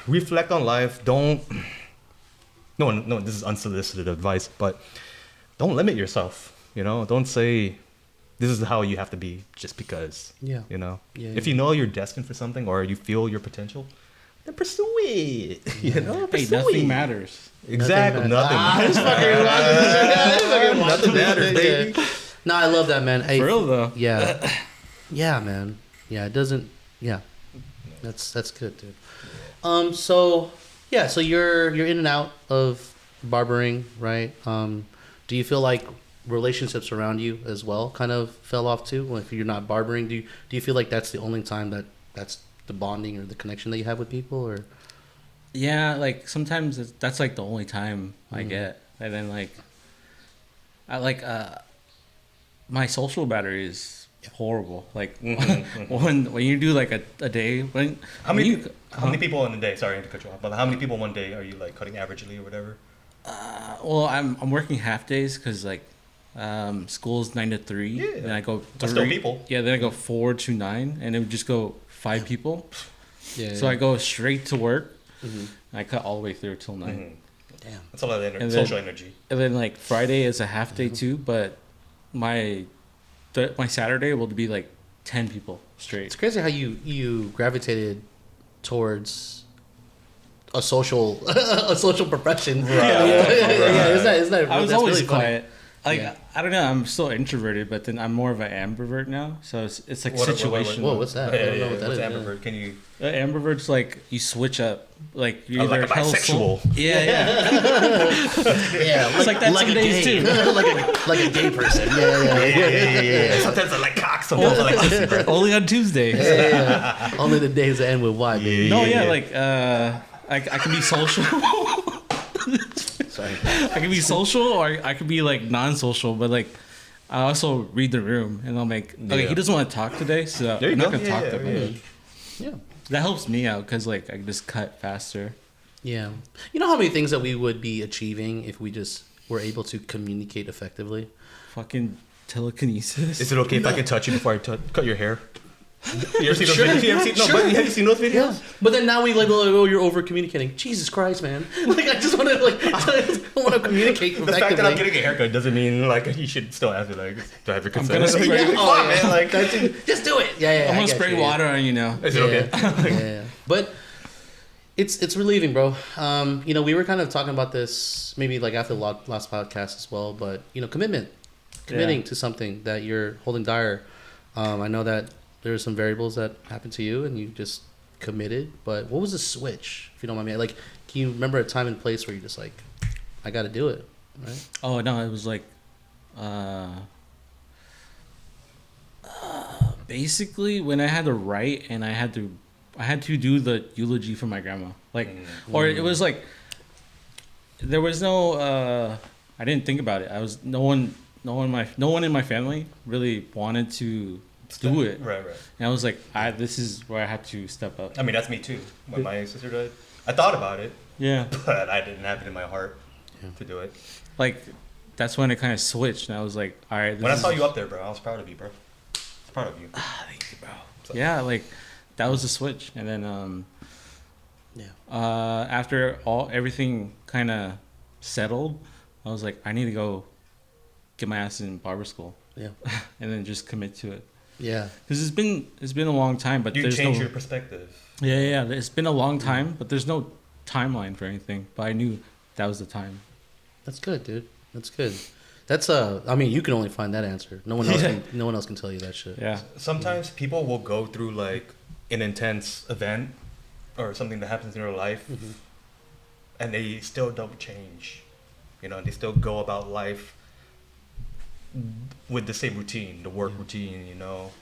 reflect on life. Don't. No, this is unsolicited advice, but don't limit yourself. Don't say this is how you have to be just because. Yeah. If you know you're destined for something or you feel your potential, then pursue it. Hey, Pursue nothing it. matters. Exactly, nothing. Nothing matters, baby. No, I love that, man. Hey, For real though. Yeah, yeah, man. Yeah, it doesn't. Yeah, that's good, dude. So you're in and out of barbering, right? Do you feel like relationships around you as well kind of fell off too? If you're not barbering, do you feel like that's the only time that's the bonding or the connection that you have with people, or? Yeah, like sometimes that's like the only time I get, and then I my social battery is horrible. Like when you do like a day How many people in a day? Sorry to cut you off, but how many people in one day are you like cutting averagely or whatever? Well, I'm working half days because like school's 9 to 3. Yeah. Then I go 3. That's still people. Yeah, then I go 4 to 9, and it would just go 5 people. Yeah. So I go straight to work. And I cut all the way through till 9. Damn. That's a lot of And social energy. And then like Friday is a half day too, but my Saturday will be like 10 people straight. It's crazy how you gravitated towards a social profession. Right. Yeah, isn't that I was that's always really funny. quiet. Like Yeah. I don't know, I'm still introverted, but then I'm more of an ambivert now. So it's like situational. Whoa, what's that? I don't know what that What's is. ambivert? Can you? Ambivert's like you switch up. Like you're Like either a bisexual. Yeah. Yeah, It's like that like some a days gay, too. like a gay person. Yeah. Sometimes I like cock. Sometimes I like pussy, bro. Only on Tuesdays. Yeah. Only the days that end with Y, baby. No, Yeah. like I can be social. Sorry. I can be social or I could be like non-social, but like I also read the room and I'm like, okay, Yeah. he doesn't want to talk today, so There you I'm go. not gonna talk to him. Yeah. That helps me out because like I can just cut faster. Yeah. You know how many things that we would be achieving if we just were able to communicate effectively? Fucking telekinesis. Is it okay if I can touch you before I cut your hair? You ever seen those videos? But have you seen those videos? Yeah. But then now we label it, oh, you're over communicating. Jesus Christ, man. Like, I just want to, I want to communicate The effectively. fact that I'm getting a haircut doesn't mean like you should still ask me like, do I have your consent? gonna spray- Come Oh, on, yeah. man. Like, Just do it. Yeah. I'm I gonna get spray you, water on you now. is it okay? Yeah. But it's relieving, bro. We were kind of talking about this maybe like after the last podcast as well, but committing to something that you're holding dire. I know that there are some variables that happened to you and you just committed, but what was the switch, if you don't mind me? Like, can you remember a time and place where you're just like, I got to do it, right? Oh no, it was like basically when I had to write and I had to do the eulogy for my grandma. Like or it was like there was no I didn't think about it. No one in my family really wanted to do it. Right. And I was like, this is where I had to step up. I mean, that's me too. When my sister died, I thought about it, Yeah. but I didn't have it in my heart to do it. Like that's when it kind of switched and I was like, all right. When I saw you up there, bro, I was proud of you, bro. I was proud of you. Thank you, bro. Yeah, like that was the switch. And then after everything kind of settled, I was like, I need to go get my ass in barber school. Yeah. And then just commit to it. Yeah. Because it's been a long time, but You there's change no, your perspective. yeah. It's been a long time, but there's no timeline for anything. But I knew that was the time. That's good, dude. That's good. That's I mean, you can only find that answer. No one else can. No one else can tell you that shit. Yeah. Sometimes people will go through like an intense event or something that happens in their life, and they still don't change. You know, they still go about life with the same routine, the work routine. You know,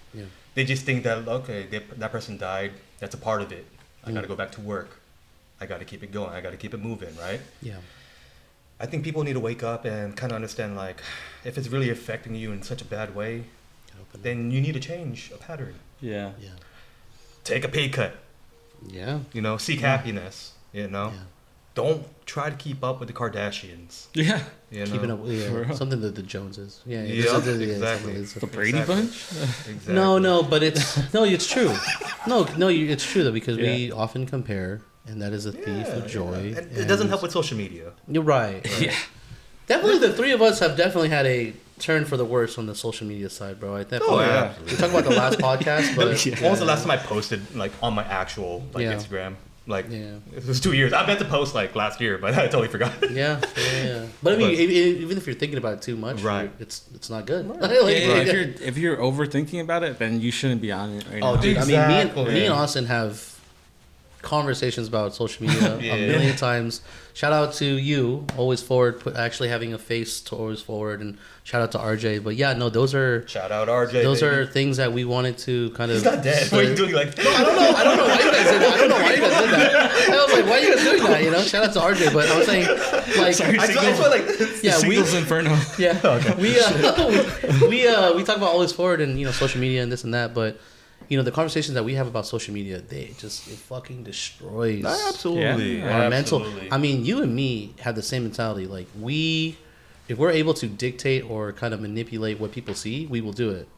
they just think that okay, that person died. That's a part of it. I got to go back to work. I got to keep it going. I got to keep it moving, right? Yeah. I think people need to wake up and kind of understand, like, if it's really affecting you in such a bad way, then you need to change a pattern. Yeah. Yeah. Take a pay cut. Yeah. You know, seek happiness. You know, don't try to keep up with the Kardashians. Yeah. You know, Keeping up, something that the Joneses. Yeah. Exactly. The Brady Bunch. Exactly. No, but it's true. It's true though, because we often compare, and that is a thief of joy. And it doesn't help with social media. You're right. Yeah. Definitely, the three of us have definitely had a turn for the worse on the social media side, bro. I definitely. We talked about the last podcast, but When was the last time I posted like on my actual Instagram? Like it was 2 years. I meant to post like last year, but I totally forgot. Yeah. But I mean, even if you're thinking about it too much, right? It's not good. Right. If you're overthinking about it, then you shouldn't be on it right now. Oh, dude. Exactly. I mean, me and Austin have conversations about social media a million times. Shout out to you, always forward, actually having a face to always forward, and shout out to RJ. But yeah, no, those are shout out RJ. Those are things that we wanted to kind of. He's not dead. What are you doing? Like, no, I don't know why you guys did that. I don't know why you guys did that. I was like, why are you guys doing that? You know, shout out to RJ. But I was saying, like, Singles Inferno. Yeah, we talk about always forward and social media and this and that, but. The conversations that we have about social media, it fucking destroys absolutely our mental. I mean, you and me have the same mentality. Like if we're able to dictate or kind of manipulate what people see, we will do it.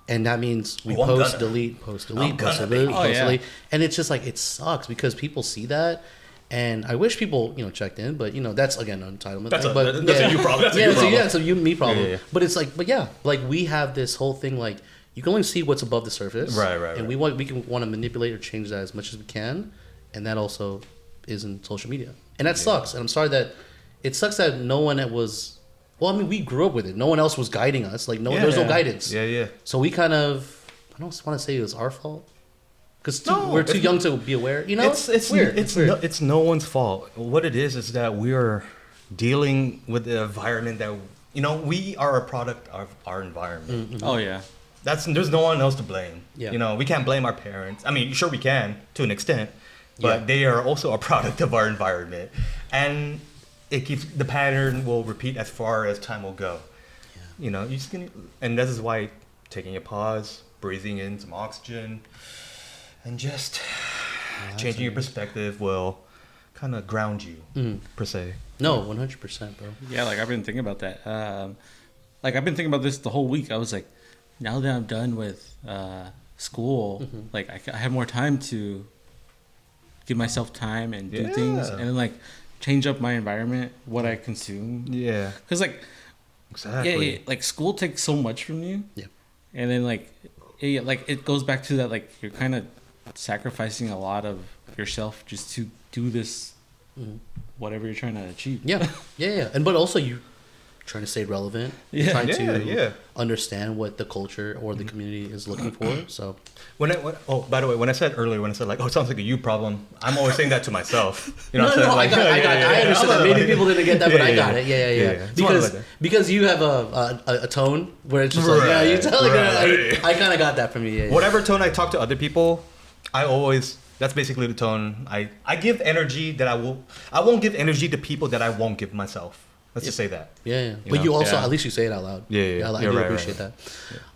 And that means we post, delete, delete. And it's just like, it sucks because people see that. And I wish people, checked in, but that's again entitlement. That's a you problem. That's a you and me problem. Yeah. But it's like, like we have this whole thing like. You can only see what's above the surface, right. And we want to manipulate or change that as much as we can, and that also is in social media, and that sucks. And I'm sorry that it sucks that no one was. Well, I mean, we grew up with it. No one else was guiding us. Like there's no guidance. Yeah. So we kind of, I don't want to say it was our fault, because we're too young to be aware. It's weird. It's no one's fault. What it is that we're dealing with the environment that we are a product of our environment. Oh yeah. There's no one else to blame. Yeah. We can't blame our parents. I mean, sure we can to an extent, but they are also a product of our environment, and the pattern will repeat as far as time will go. Yeah. You just and this is why taking a pause, breathing in some oxygen, and just changing your perspective will kind of ground you per se. No, 100%, bro. Yeah, like I've been thinking about that. Like I've been thinking about this the whole week. I was like. Now that I'm done with school, like I have more time to give myself time and do things, and then like change up my environment, what I consume. Yeah, because like exactly, like school takes so much from you. Yeah, and then like it goes back to that, like you're kind of sacrificing a lot of yourself just to do this, whatever you're trying to achieve. Yeah, and but also you. Trying to stay relevant, trying to understand what the culture or the community is looking for. So, by the way, when I said like, it sounds like a you problem, I'm always saying that to myself. You know what I'm saying? Like, I understand that. Maybe people didn't get that, but I got it. Yeah. Because you have a tone where it's just like, you tell I kind of got that from you. Whatever tone I talk to other people, that's basically the tone I give energy that I won't give energy to people that I won't give myself. Let's just say that. Yeah. But you also, at least you say it out loud. Yeah. I do appreciate that.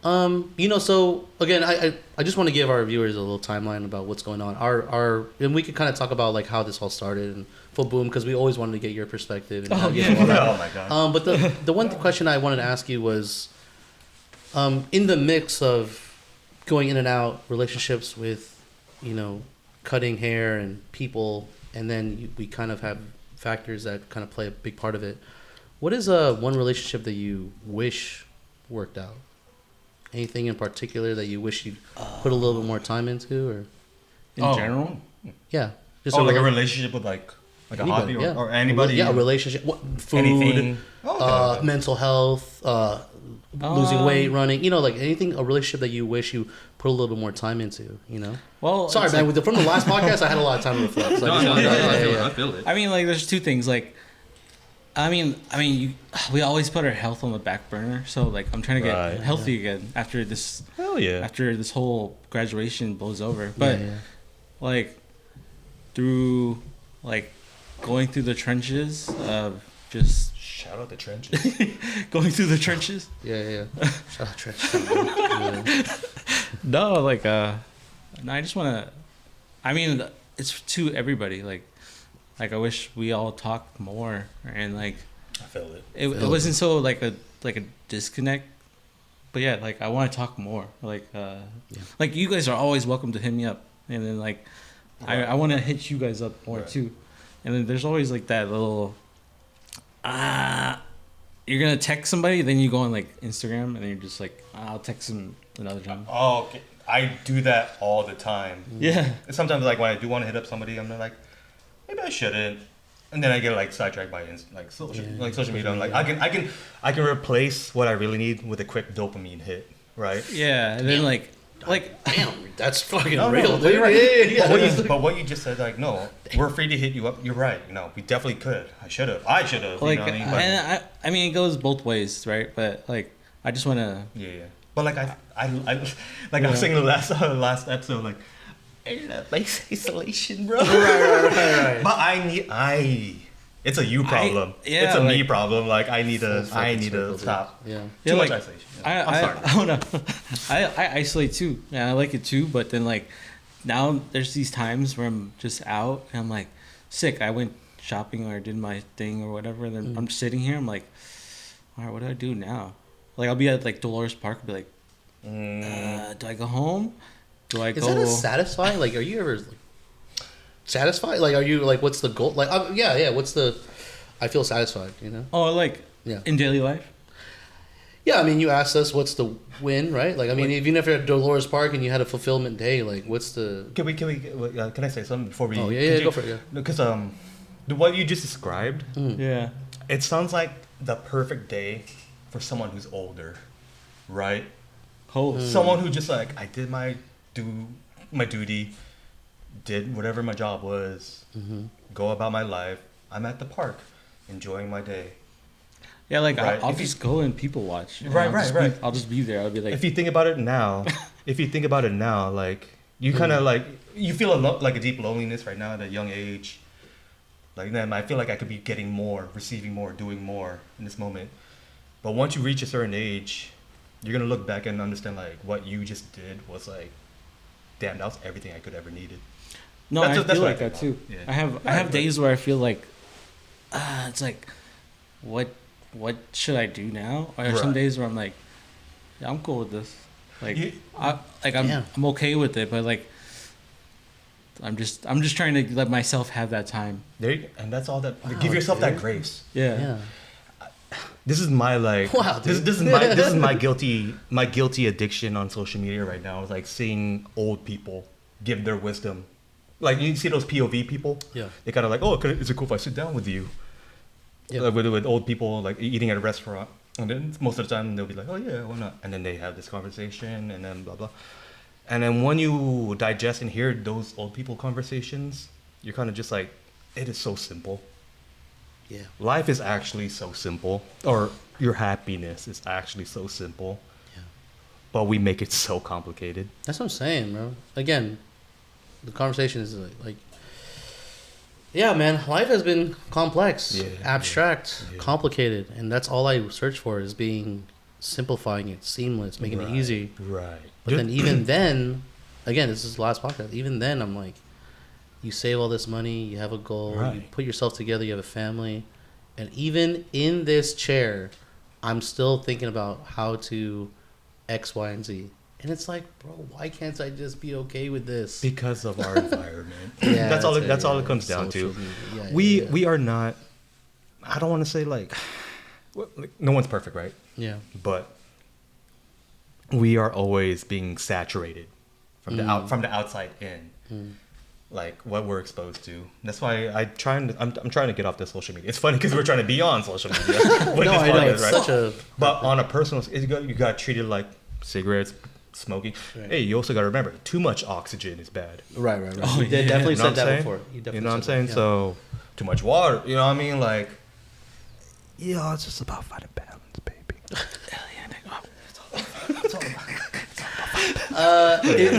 Yeah. So again, I just want to give our viewers a little timeline about what's going on. And we could kind of talk about like how this all started and FWABOOM, because we always wanted to get your perspective. And oh my god. But the one question I wanted to ask you was, in the mix of going in and out relationships with, cutting hair and people, and then we kind of have factors that kind of play a big part of it. What is one relationship that you wish worked out? Anything in particular that you wish you put a little bit more time into, or in general? Yeah, just like a relationship with like anybody, a hobby or anybody. Yeah, a relationship, food, anything. Mental health, losing weight, running. You know, like anything, a relationship that you wish you put a little bit more time into. You know. Well, sorry, man. Like, from the last podcast, I had a lot of time to reflect. So I feel it. I mean, like, there's two things. Like, I mean, we always put our health on the back burner. So, like, I'm trying to get healthy again after this. Hell yeah. After this whole graduation blows over, but like, through like going through the trenches of just shout out the trenches. Going through the trenches. Yeah. Shout out trenches. No, like, no, I just want to. I mean, it's to everybody. Like I wish we all talked more, and like I feel it. It wasn't so like a disconnect, but yeah, like I want to talk more. Like like you guys are always welcome to hit me up, and then like I want to hit you guys up more too, and then there's always like that little you're gonna text somebody, then you go on like Instagram, and then you're just like I'll text him another time. Oh, okay. I do that all the time. Yeah. Sometimes like when I do want to hit up somebody, I'm like, maybe I shouldn't, and then I get like sidetracked by social media. I'm like, I can replace what I really need with a quick dopamine hit, right? Yeah, and then like damn, that's fucking no, real, dude. Right. Yeah. But what you just said, like, no, we're free to hit you up. You're right. No, we definitely could. I should have. Like, you know what I mean? But, and I mean, it goes both ways, right? But like, I just want to. Yeah. But like I was saying the last episode, like, internet makes isolation, bro. Right. But it's a you problem. It's a me problem. Like I need to stop. Yeah. Too much like, isolation. I don't know. I isolate too, and I like it too. But then like now there's these times where I'm just out and I'm like sick. I went shopping or did my thing or whatever, and then I'm sitting here. I'm like, all right, what do I do now? Like I'll be at like Dolores Park, and be like, do I go home? Do I go? Is that as satisfying? Like, are you ever satisfied? Like, are you like, what's the goal? Like, yeah. What's the? I feel satisfied. You know. Oh, like in daily life. Yeah, I mean, you asked us what's the win, right? Like, I mean, even if you're at Dolores Park and you had a fulfillment day, like, what's the? Can I say something before we? Oh yeah, go for it. Yeah. Because what you just described, yeah, it sounds like the perfect day for someone who's older, right? Someone who just like I did my duty, did whatever my job was, go about my life. I'm at the park, enjoying my day. Yeah, like I'll just go and people watch. Right. I'll just be there. I'll be like. If you think about it now, like you kind of like you feel like a deep loneliness right now at a young age. Like then I feel like I could be getting more, receiving more, doing more in this moment. But once you reach a certain age, you're gonna look back and understand like what you just did was like, damn, that was everything I could ever needed. No, I feel like that too. Yeah. I have days where I feel like, it's like, what should I do now? Or some days where I'm like, yeah, I'm cool with this. Like, I'm okay with it, but like, I'm just trying to let myself have that time. There you go. And that's all that. Give yourself that grace. Yeah. This is my like. Wow, this is my guilty addiction on social media right now. It's like seeing old people give their wisdom. Like you see those POV people. Yeah. They kind of like, oh, is it cool if I sit down with you? Yeah. With old people like eating at a restaurant, and then most of the time they'll be like, oh yeah, why not? And then they have this conversation, and then blah blah. And then when you digest and hear those old people conversations, you're kind of just like, it is so simple. Yeah. Life is actually so simple, or your happiness is actually so simple. Yeah. But we make it so complicated. That's what I'm saying, bro. Again, the conversation is like yeah, man, life has been complex, abstract, complicated, and that's all I search for is simplifying it, seamless, making it easy. Right. But then even then, again, this is the last podcast. Even then, I'm like, you save all this money, you have a goal, you put yourself together, you have a family, and even in this chair, I'm still thinking about how to X, Y, and Z. And it's like, bro, why can't I just be okay with this? Because of our environment. That's all it comes down to. We are not. I don't want to say like. like, no one's perfect, right? Yeah. But we are always being saturated from the outside in. Like what we're exposed to. That's why I'm trying to get off this social media. It's funny because we're trying to be on social media. With No, this I know. podcast, It's right? such a... But on a personal, you got treated like cigarettes, smoking. Right. Hey, you also got to remember, too much oxygen is bad. Right. Oh, You yeah. definitely You know said what that I'm before. You know what I'm saying? So, too much water. You know what I mean? Like, yeah, it's just about finding balance, baby.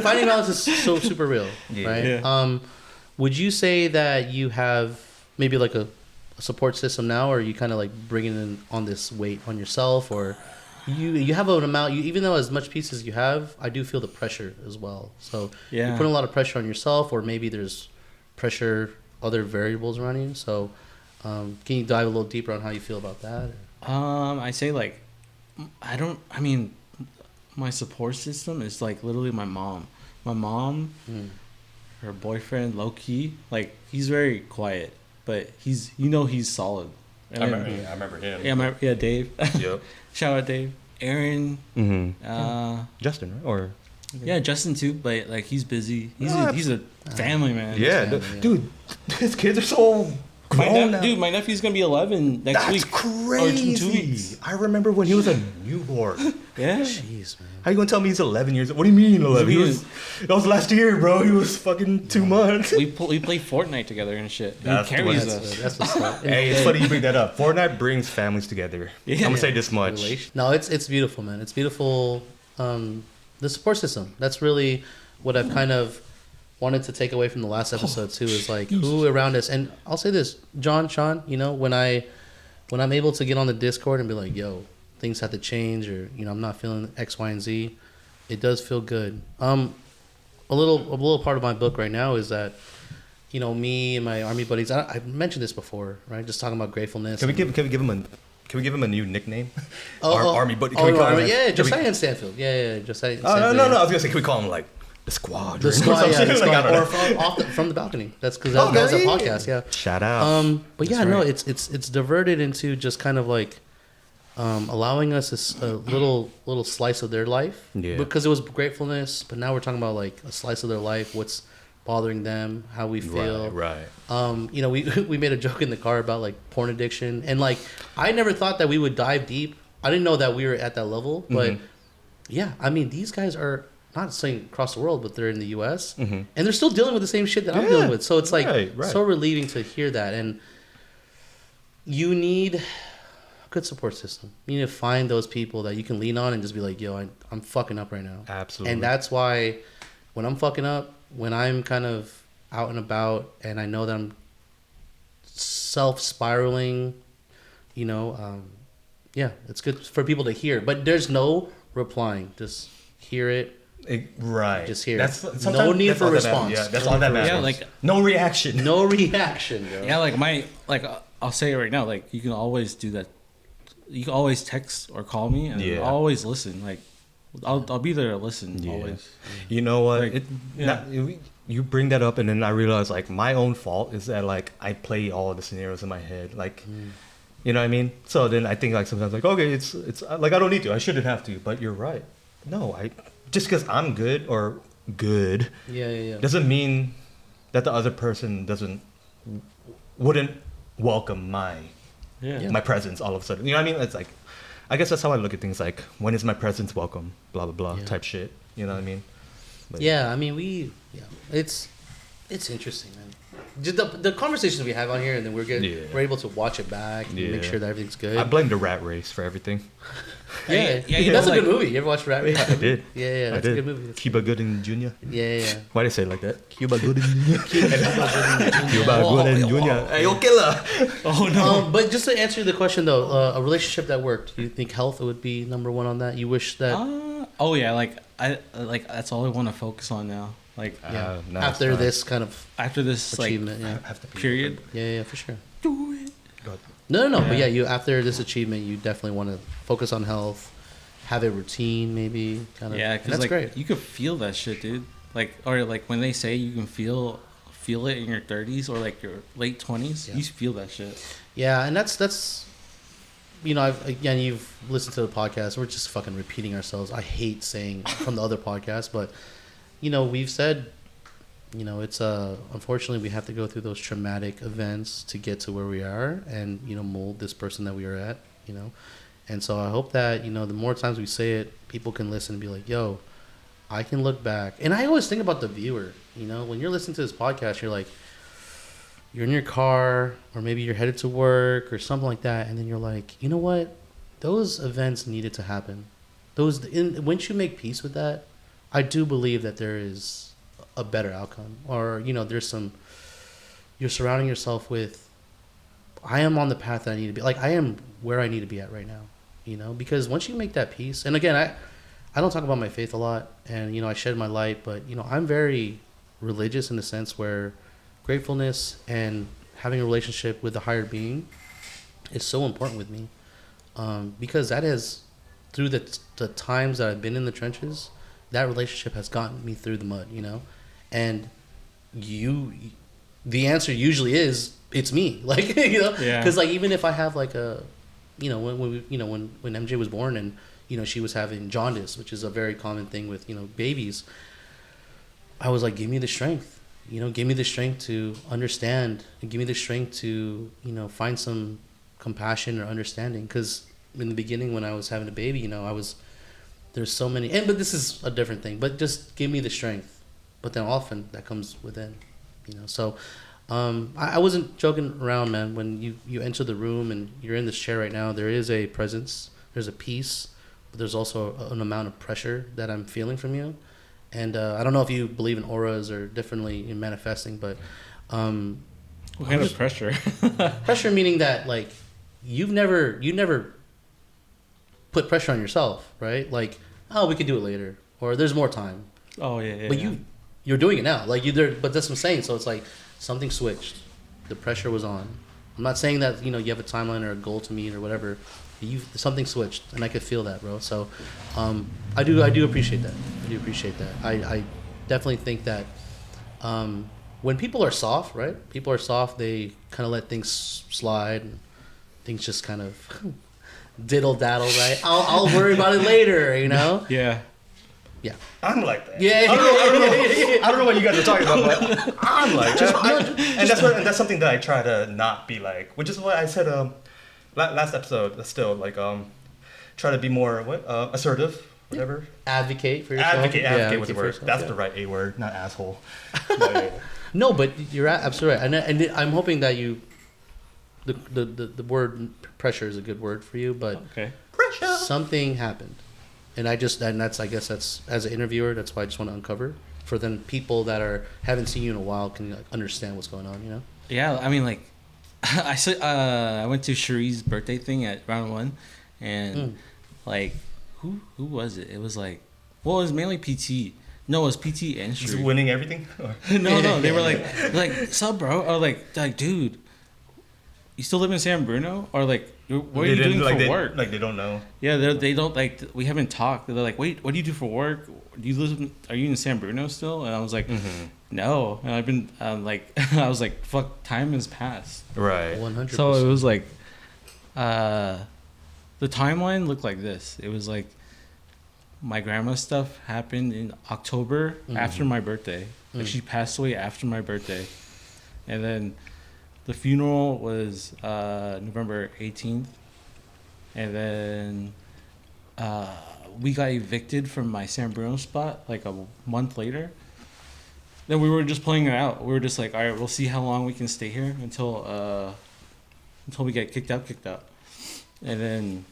Finding balance is so super real, Yeah. right? Yeah. Would you say that you have maybe like a support system now, or are you kind of like bringing in on this weight on yourself, or you have an amount? Even though as much peace as you have, I do feel the pressure as well. So Yeah. you're putting a lot of pressure on yourself, or maybe there's pressure, other variables around you. So can you dive a little deeper on how you feel about that? I say like, I mean, my support system is like literally my mom. My mom, her boyfriend, low key, like he's very quiet, but he's solid. And I then- remember him. yeah, Dave. Yep. Shout out Dave. Aaron. Justin, right? Or Yeah, Justin too, but like he's busy. He's Yeah. a family man. yeah, yeah. dude, his kids are so grown now. Dude, my nephew's gonna be 11 next That's week. crazy. Or 2 weeks. I remember when he was a newborn. Yeah. Jeez, man. How you gonna tell me he's 11 years old? What do you mean 11? That was last year, bro. He was fucking 2 months. We play Fortnite together and shit. He That's carries what- us. That's what's up. Hey, it's funny you bring that up. Fortnite brings families together. Yeah. I'm gonna say this much. No, it's beautiful, man. It's beautiful. The support system. That's really what I've kind of wanted to take away from the last episode too. Is like who around us. And I'll say this, John, Sean. You know, when I'm able to get on the Discord and be like, "Yo, things have to change," or I'm not feeling X, Y, and Z. It does feel good. A little part of my book right now is that, me and my army buddies. I've mentioned this before, right? Just talking about gratefulness. Can we give him a new nickname? Oh, Army buddy. Can we call him? yeah, Josiah and Stanfield. Yeah, Josiah. No. I was gonna say, can we call him like the squad? The squad, yeah, the Like, squad, I don't know. or from the balcony. That's because that was a podcast, yeah. Shout out. But That's yeah, no, right. it's diverted into just kind of like allowing us a little slice of their life. Yeah. Because it was gratefulness, but now we're talking about like a slice of their life, what's bothering them, how we feel. Right. We made a joke in the car about like porn addiction, and like I never thought that we would dive deep. I didn't know that we were at that level, but yeah, I mean these guys are not saying across the world, but they're in the U.S. And they're still dealing with the same shit that I'm dealing with. So it's like right. so relieving to hear that, and you need a good support system. You need to find those people that you can lean on and just be like, yo, I'm fucking up right now. Absolutely. And that's why when I'm fucking up, when I'm kind of out and about and I know that I'm self-spiraling, yeah, it's good for people to hear. But there's no replying. Just hear it. Right. Just hear that's, it. No need that's for all that response. matters. Yeah, that's No all need that for matters. Yeah, like no reaction. No reaction, bro. yeah, like I'll say it right now. Like you can always do that. You can always text or call me, and Yeah. I'll always listen. Like I'll be there to listen. Yeah. Always. You know what? Like, You bring that up, and then I realize like my own fault is that like I play all of the scenarios in my head, like. You know what I mean? So then I think like sometimes like, okay, it's like I don't need to. I shouldn't have to. But you're right. No, just because I'm good or good Yeah. doesn't mean that the other person wouldn't welcome my presence all of a sudden. You know what I mean? It's like, I guess that's how I look at things. Like, when is my presence welcome? Blah blah blah type shit. You know what I mean? But, Yeah, I mean it's interesting, man. Just the conversations we have on here, and then we're able to watch it back and make sure that everything's good. I blame the rat race for everything. Yeah, you that's know, a good like- movie. You ever watch Rat Race? I did. Yeah, that's a good movie. Cuba Gooding Jr. Yeah. Why do they say it like that? Cuba Gooding Jr. Cuba Gooding Jr. Hey, yo, killer. Oh no. But just to answer the question though, a relationship that worked, do you think health would be number one on that? You wish that Oh yeah, like I that's all I want to focus on now. Like Nice, after nice. this kind of after this achievement, Have to be period. yeah, for sure. Do it. Good. No, but Yeah. yeah, you after this achievement, you definitely want to focus on health, have a routine, maybe kind of. Yeah, and because that's like great. you could feel that shit, dude. Like or like when they say you can feel it in your 30s or like your late 20s, Yeah. you feel that shit. Yeah, and that's again, you've listened to the podcast. We're just fucking repeating ourselves. I hate saying from the other podcast, but we've said, it's unfortunately we have to go through those traumatic events to get to where we are and mold this person that we are at. And so I hope that the more times we say it, people can listen and be like, yo, I can look back. And I always think about the viewer. When you're listening to this podcast, you're in your car, or maybe you're headed to work or something like that, and then you're like, you know what? Those events needed to happen. Once you make peace with that, I do believe that there is a better outcome. Or you're surrounding yourself with, I am on the path that I need to be. Like, I am where I need to be at right now. Because once you make that peace, and again, I don't talk about my faith a lot, and I shed my light, but I'm very religious in the sense where gratefulness and having a relationship with the higher being is so important with me, because that is, through the times that I've been in the trenches, that relationship has gotten me through the mud, and the answer usually is it's me, like, because like even if I have like a, when MJ was born and she was having jaundice, which is a very common thing with babies, I was like, give me the strength. Give me the strength to understand, and give me the strength to, find some compassion or understanding. Because in the beginning, when I was having a baby, there's so many, but this is a different thing, but just give me the strength. But then often that comes within, So I wasn't joking around, man. When you enter the room and you're in this chair right now, there is a presence, there's a peace, but there's also an amount of pressure that I'm feeling from you. And I don't know if you believe in auras or differently in manifesting, but what kind of pressure? Pressure meaning that like you never put pressure on yourself, right? Like, oh, we could do it later, or there's more time. Oh yeah. But you're doing it now, like but that's what I'm saying. So it's like something switched, the pressure was on. I'm not saying that you have a timeline or a goal to meet or whatever. Something switched, and I could feel that, bro. So, I do appreciate that. I definitely think that when people are soft, right? People are soft. They kind of let things slide, and things just kind of diddle daddle, right? I'll worry about it later, Yeah. Yeah. I'm like that. Yeah. I don't know what you guys are talking about, but I'm like that. And that's something that I try to not be like, which is what I said last episode. Still like try to be more assertive, whatever. Advocate for yourself. Advocate was the word. That's the right A word, not asshole. No, but you're absolutely right, and I'm hoping that the word pressure is a good word for you, but okay. Pressure. Something happened. And I guess that's as an interviewer, that's why I just want to uncover for then people that haven't seen you in a while can like, understand what's going on, Yeah, I mean, like, I went to Cherie's birthday thing at round 1, and like, who was it? It was like, well, it was mainly PT. No, it was PT and Cherie. Just winning everything. No, they were like, sup, bro? Or like, dude, you still live in San Bruno? Or like, what are you doing for work? Like they don't know. Yeah, they don't like. We haven't talked. They're like, wait, what do you do for work? Are you in San Bruno still? And I was like, no. And I've been I was like, fuck, time has passed. Right. 100%. So it was like, the timeline looked like this. It was like, my grandma's stuff happened in October after my birthday. Like she passed away after my birthday, and then the funeral was November 18th, and then we got evicted from my San Bruno spot like a month later. Then we were just playing it out. We were just like, all right, we'll see how long we can stay here until we get kicked out. And then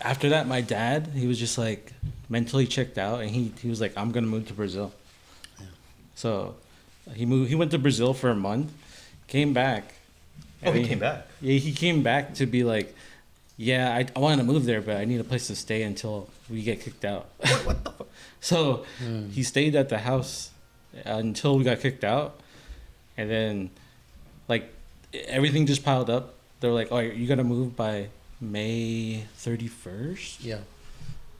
after that, my dad, he was just like mentally checked out, and he was like, I'm gonna move to Brazil. Yeah. So he went to Brazil for a month. Came back. Oh, he came back. Yeah, he came back to be like, yeah, I want to move there, but I need a place to stay until we get kicked out. What the fuck? So he stayed at the house until we got kicked out, and then like everything just piled up. They're like, oh, you got to move by May 31st. Yeah.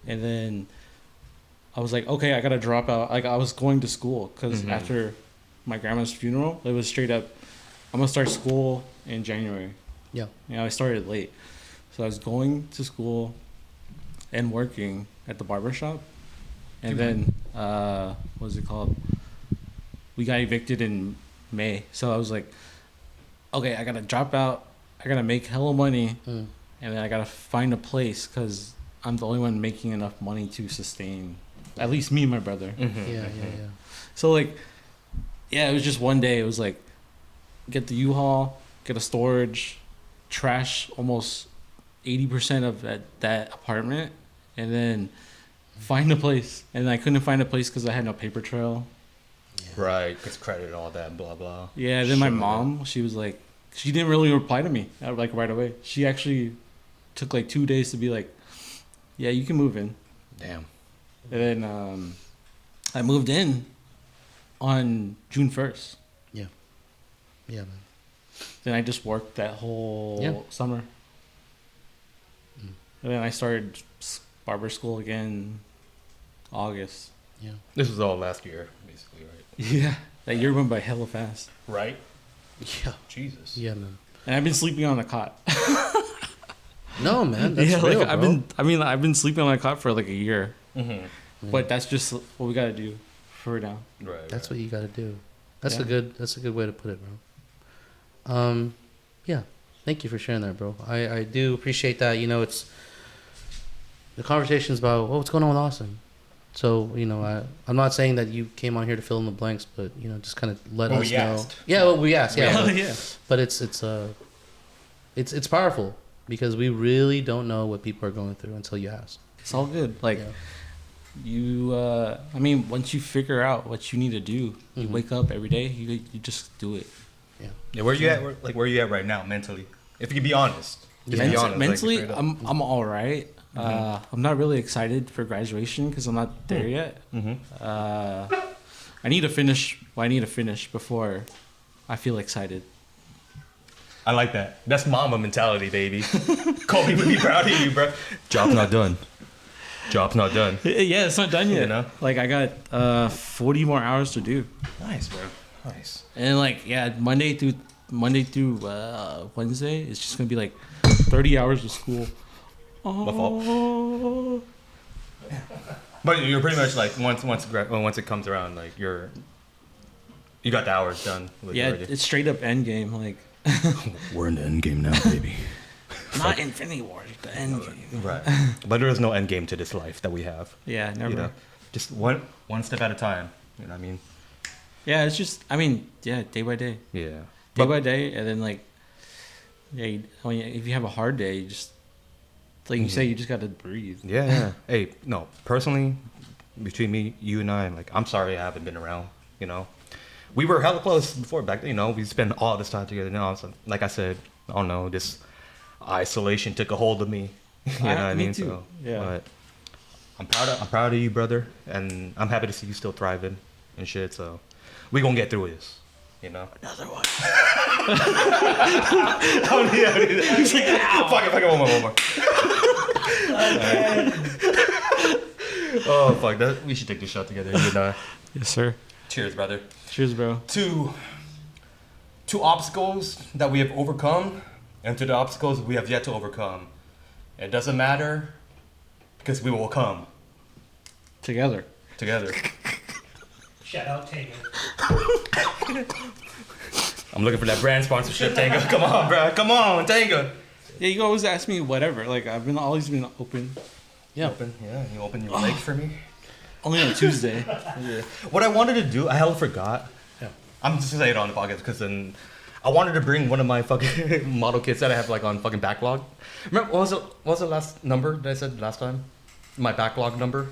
And then I was like, okay, I got to drop out. Like I was going to school because after my grandma's funeral, it was straight up, I'm gonna start school in January. Yeah. I started late. So I was going to school and working at the barber shop. And then, what was it called? We got evicted in May. So I was like, okay, I got to drop out. I got to make hella money. And then I got to find a place because I'm the only one making enough money to sustain at least me and my brother. Yeah. So, like, yeah, it was just one day. It was like, get the U-Haul, get a storage, trash almost 80% of that apartment, and then find a place. And I couldn't find a place because I had no paper trail. Right, because credit, all that, blah, blah. Yeah, then my mom, she was like, she didn't really reply to me, like, right away. She actually took, like, 2 days to be like, yeah, you can move in. Damn. And then I moved in on June 1st. Yeah, man. Then I just worked that whole summer. And then I started barber school again August. Yeah. This was all last year, basically, right? Yeah. That year went by hella fast. Right? Yeah. Jesus. Yeah, man. And I've been sleeping on the cot. No, man. That's real, like bro. I've been sleeping on the cot for like a year. Mm-hmm. But that's just what we gotta do for now. Right. That's what you got to do. That's Yeah. a good way to put it, bro. Yeah. Thank you for sharing that, bro. I do appreciate that. You know, it's the conversations about what's going on with Austin. So, you know, I'm not saying that you came on here to fill in the blanks, but, you know, just kind of let us know. Asked. Yeah, well, we asked. Yeah, but, Yeah. but it's powerful because we really don't know what people are going through until you ask. It's all good. Like Yeah. I mean, once you figure out what you need to do, you wake up every day, you just do it. Yeah, where you at? Where you at right now mentally? If you can be honest. Just be honest, Mentally, like, I'm all right. I'm not really excited for graduation because I'm not there yet. I need to finish. Well, I need to finish before I feel excited. I like that. That's mama mentality, baby. Kobe would be proud of you, bro. Job's not done. Job's not done. Yeah, it's not done yet. You know? Like I got 40 more hours to do. Nice, bro. Nice. And like Monday through Wednesday, it's just gonna be like 30 hours of school. My fault. But you're pretty much like once it comes around, like you got the hours done. Yeah, it's straight up end game. Like we're in the end game now, baby. not Infinity War, the end game. Right. But there is no end game to this life that we have. Yeah, never. You know, just one step at a time. You know what I mean? Yeah, it's just day by day. Yeah. Day by day, and then like, if you have a hard day, you just like you say, you just gotta breathe. Yeah. Hey, no, personally, between me, you and I, like, I'm sorry I haven't been around. You know, we were hella close before back then. You know, we spent all this time together. Now, so, like I said, I don't know, this isolation took a hold of me. You know what I me mean? too. So, Yeah. But I'm proud of you, brother, and I'm happy to see you still thriving and shit. So we gonna get through this. You know. Another one. Oh yeah. He's like, fuck it, one more. Oh fuck that. We should take this shot together. You and I. Yes, sir. Cheers, brother. Cheers, bro. To obstacles that we have overcome, and to the obstacles we have yet to overcome. It doesn't matter, because we will come Together. Shout out Tango. I'm looking for that brand sponsorship, Tango. Come on, bro. Come on, Tango. Yeah, you always ask me whatever. Like I've always been open. Yeah. You open your legs for me. Only on Tuesday. Yeah. What I wanted to do, I hella forgot. Yeah. I'm just saying it on the podcast because then I wanted to bring one of my fucking model kits that I have like on fucking backlog. Remember what was the last number that I said last time? My backlog number.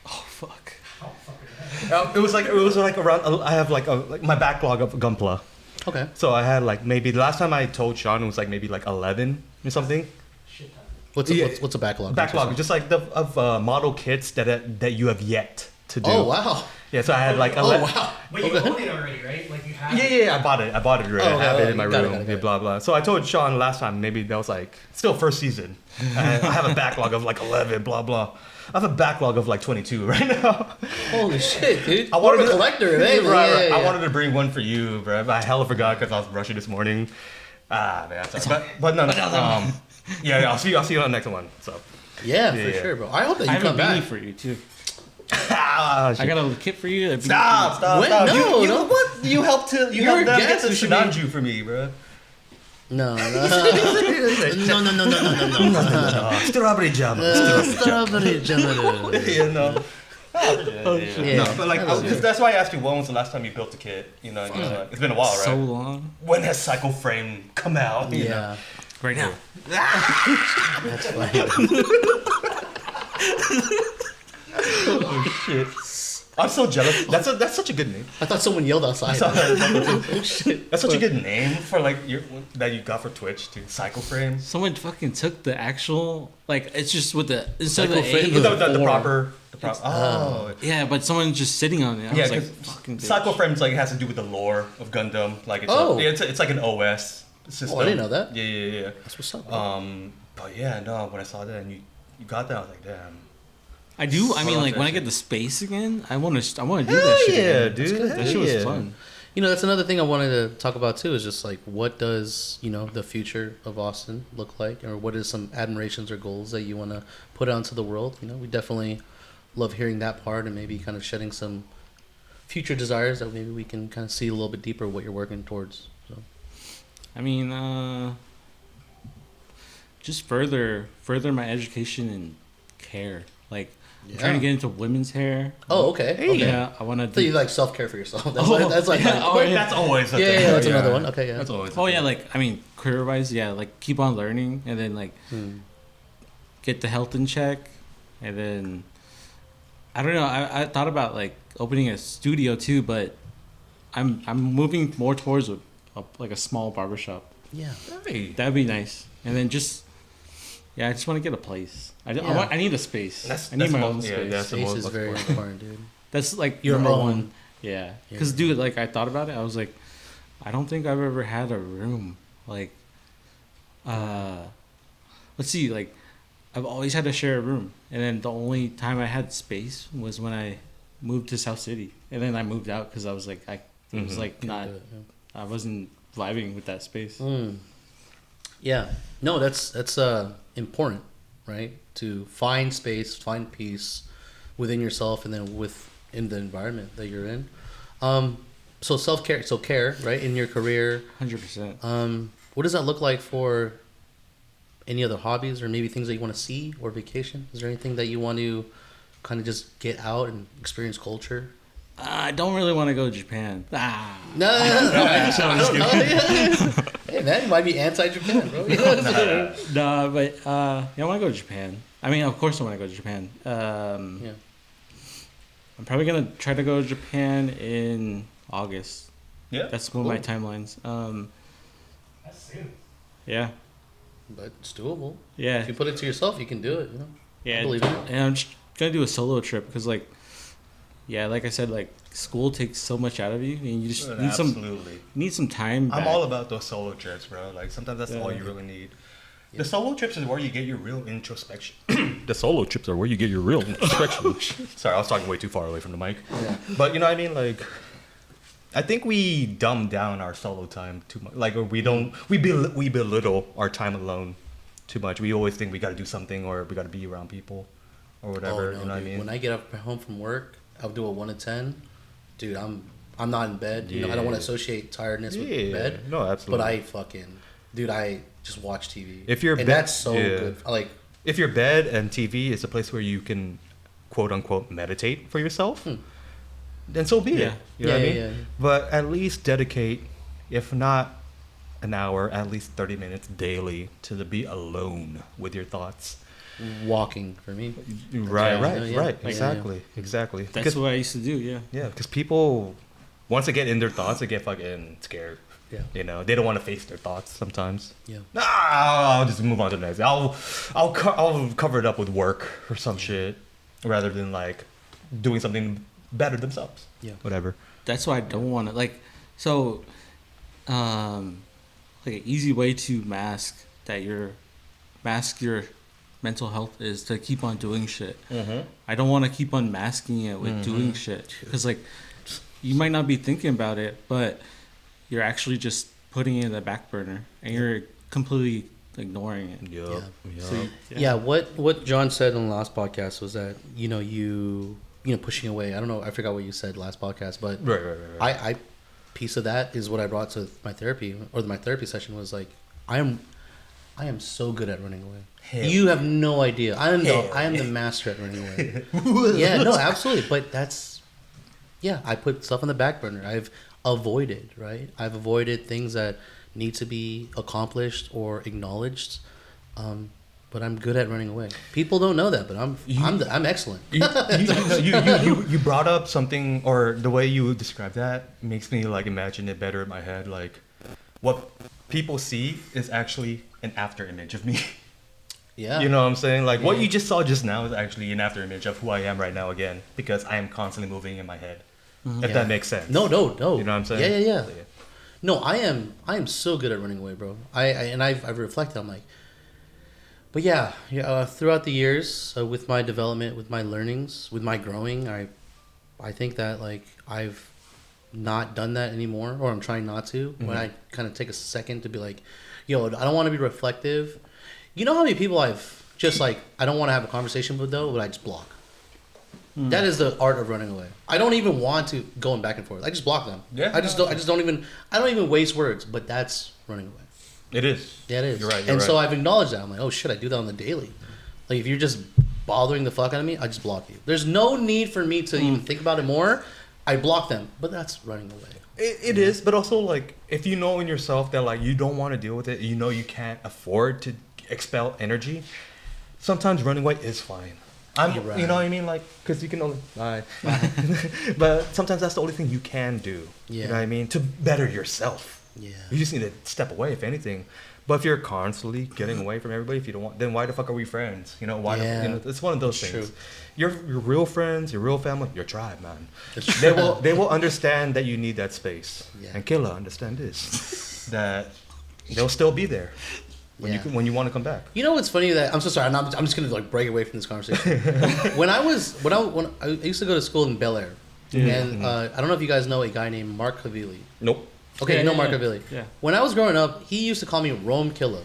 Oh fuck. Oh, fucking It was like around. I have like my backlog of Gunpla. Okay. So I had like maybe the last time I told Sean it was like maybe like 11 or something. shit ton. What's a backlog? Backlog, just like of model kits that you have yet to do. Oh wow. Yeah, so I had like Oh wow. But you own it already, right? Like you have Yeah, I bought it already. Oh, I have okay, it in my got it, room. got it, got Yeah, it. blah blah. So I told Sean last time, maybe that was like still first season. I have a backlog of like 11, blah blah. I have a backlog of like 22 right now. Holy shit, dude. I wanted You're a collector, right, eh? right. Yeah. I wanted to bring one for you, bro. But I hella forgot because I was rushing this morning. Ah, man. But no. Yeah, I'll see you on the next one. So. Yeah, Yeah, for yeah. sure, bro. I hope that I you have a come beanie back. for you too. Ah, I got a kit for you. A beanie Stop! Wait, Stop! no, you no. what? You helped to you You're helped a them get guest, the we should be- Sinanju for me, bro. No, no. Strawberry jam. Strawberry jam. You know. Yeah. No, but like, because that's why I asked you, when was the last time you built a kit? You know, it's been a while, right? So long. When has Cycle Frame come out? You know? Yeah, Right now. that's fine. Oh shit! I'm so jealous. That's such a good name. I thought someone yelled outside. Oh shit! That's such a good name for like that you got for Twitch, dude. Cycle Frame. Someone fucking took the actual like it's just with the instead of Cycle the frame A, with The form. proper. Oh. yeah, but someone just sitting on it. I Yeah, was like, because fucking bitch. Cycle Frame's like it has to do with the lore of Gundam. Like it's like an OS system. Oh, I didn't know that. Yeah. That's what's up. Bro. But yeah, no. When I saw that and you got that, I was like, damn. I do. I mean, Hold on like to when that I get shit. the space again, I want to do Hell that shit. yeah, again. dude. That shit was fun. You know, that's another thing I wanted to talk about too. Is just like, what does the future of Austin look like, or what is some admirations or goals that you want to put out into the world? You know, we definitely love hearing that part, and maybe kind of shedding some future desires that maybe we can kind of see a little bit deeper what you're working towards. So. I mean, just further my education and care. Like, I'm trying to get into women's hair. Oh, okay. Yeah, I want to So you do. like self care for yourself? That's like yeah, oh, yeah. That's always a yeah, thing. yeah, that's another one. Okay, yeah. That's always. Oh yeah, like I mean, career wise, yeah, like keep on learning and then like get the health in check, and then I don't know. I thought about like opening a studio too, but I'm moving more towards like a small barbershop. Yeah. Hey. That'd be nice. And then just I just want to get a place. I need a space. I need my own space. that's the Space most is very important, dude. That's like Your number own. one. Yeah. Because dude, like I thought about it. I was like, I don't think I've ever had a room like. Let's see. Like, I've always had to share a room, and then the only time I had space was when I moved to South City, and then I moved out because I was like, it was like not. I wasn't vibing with that space. Yeah. No, that's important, right? To find space, find peace within yourself, and then in the environment that you're in. So self-care, care, right, in your career. 100%. What does that look like for any other hobbies or maybe things that you want to see or vacation? Is there anything that you want to kind of just get out and experience culture? I don't really want to go to Japan. No. I don't know. Hey man, you might be anti-Japan, bro. No, but I want to go to Japan. I mean, of course I want to go to Japan. Yeah. I'm probably gonna try to go to Japan in August. Yeah. That's one of my timelines. That's soon. Yeah, But it's doable. yeah, If you put it to yourself, you can do it. yeah. I believe it. And I'm just gonna do a solo trip because, like I said, like school takes so much out of you, and you just need some time. I'm back. all about those solo trips, bro. Like sometimes that's all you really need. The solo trips is where you get your real introspection. The solo trips are where you get your real introspection. Sorry, I was talking way too far away from the mic. Yeah. But you know what I mean? Like, I think we dumb down our solo time too much. Like, or we belittle our time alone too much. We always think we got to do something or we got to be around people or whatever. Oh, no, you know what I dude. mean? When I get up home from work, I'll do a 1 to 10. Dude, I'm not in bed. You know, I don't want to associate tiredness with bed. No, absolutely. But I just watch TV. If you're that's so good. Like, if your bed and TV is a place where you can, quote unquote, meditate for yourself, then so be it. You know what I mean? Yeah. But at least dedicate, if not an hour, at least 30 minutes daily to be alone with your thoughts. walking for me. Right. Yeah. Exactly. That's what I used to do. Yeah. Yeah, because people, once they get in their thoughts, they get fucking scared. Yeah. You know, they don't want to face their thoughts sometimes. Yeah. I'll just move on to the next. I'll cover it up with work or some shit, rather than like doing something better themselves. Yeah. Whatever. That's why I don't want to like like an easy way to mask your mental health is to keep on doing shit. I don't want to keep on masking it with doing shit because like you might not be thinking about it, but you're actually just putting it in the back burner and you're completely ignoring it. Yup. Yeah. What John said on the last podcast was that you pushing away. I don't know. I forgot what you said last podcast, but Right. I piece of that is what I brought to my therapy, or my therapy session was like, I am so good at running away. Hell You have no idea. I am the master at running away. Yeah, no, absolutely. But I put stuff on the back burner. I've avoided things that need to be accomplished or acknowledged. But I'm good at running away. People don't know that, but I'm excellent. You brought up something, or the way you describe that makes me like imagine it better in my head. Like, what people see is actually an after image of me. Yeah. You know what I'm saying? Like, what you just saw just now is actually an after image of who I am right now again, because I am constantly moving in my head. If that makes sense. No. You know what I'm saying? Yeah. No, I am so good at running away, bro. I've reflected. I'm like, but throughout the years, with my development, with my learnings, with my growing, I think that like I've not done that anymore, or I'm trying not to. When I kind of take a second to be like, I don't want to be reflective. You know how many people I've just like, I don't want to have a conversation with though, but I just block. That is the art of running away. I don't even want to go back and forth. I just block them. Yeah. I don't even waste words, but that's running away. It is. Yeah, it is. You're right. And so I've acknowledged that. I'm like, oh shit, I do that on the daily. Like if you're just bothering the fuck out of me, I just block you. There's no need for me to even think about it more. I block them, but that's running away. It is, but also like if you know in yourself that like you don't want to deal with it, you can't afford to expel energy. Sometimes running away is fine. Right. You know what I mean? Like, because you can only but sometimes that's the only thing you can do. Yeah. You know what I mean? To better yourself. Yeah. You just need to step away, if anything. But if you're constantly getting away from everybody, if you don't want, then why the fuck are we friends? Why? Yeah. It's one of those things. True. Your real friends, your real family, your tribe, man. They will understand that you need that space. Yeah. And Killa, understand this, that they'll still be there when you want to come back. You know what's funny that I'm so sorry. I'm just gonna like break away from this conversation. when I used to go to school in Bel Air, and I don't know if you guys know a guy named Mark Havili. Nope. Okay, Mark Havili. Yeah. When I was growing up, he used to call me Rome Killer.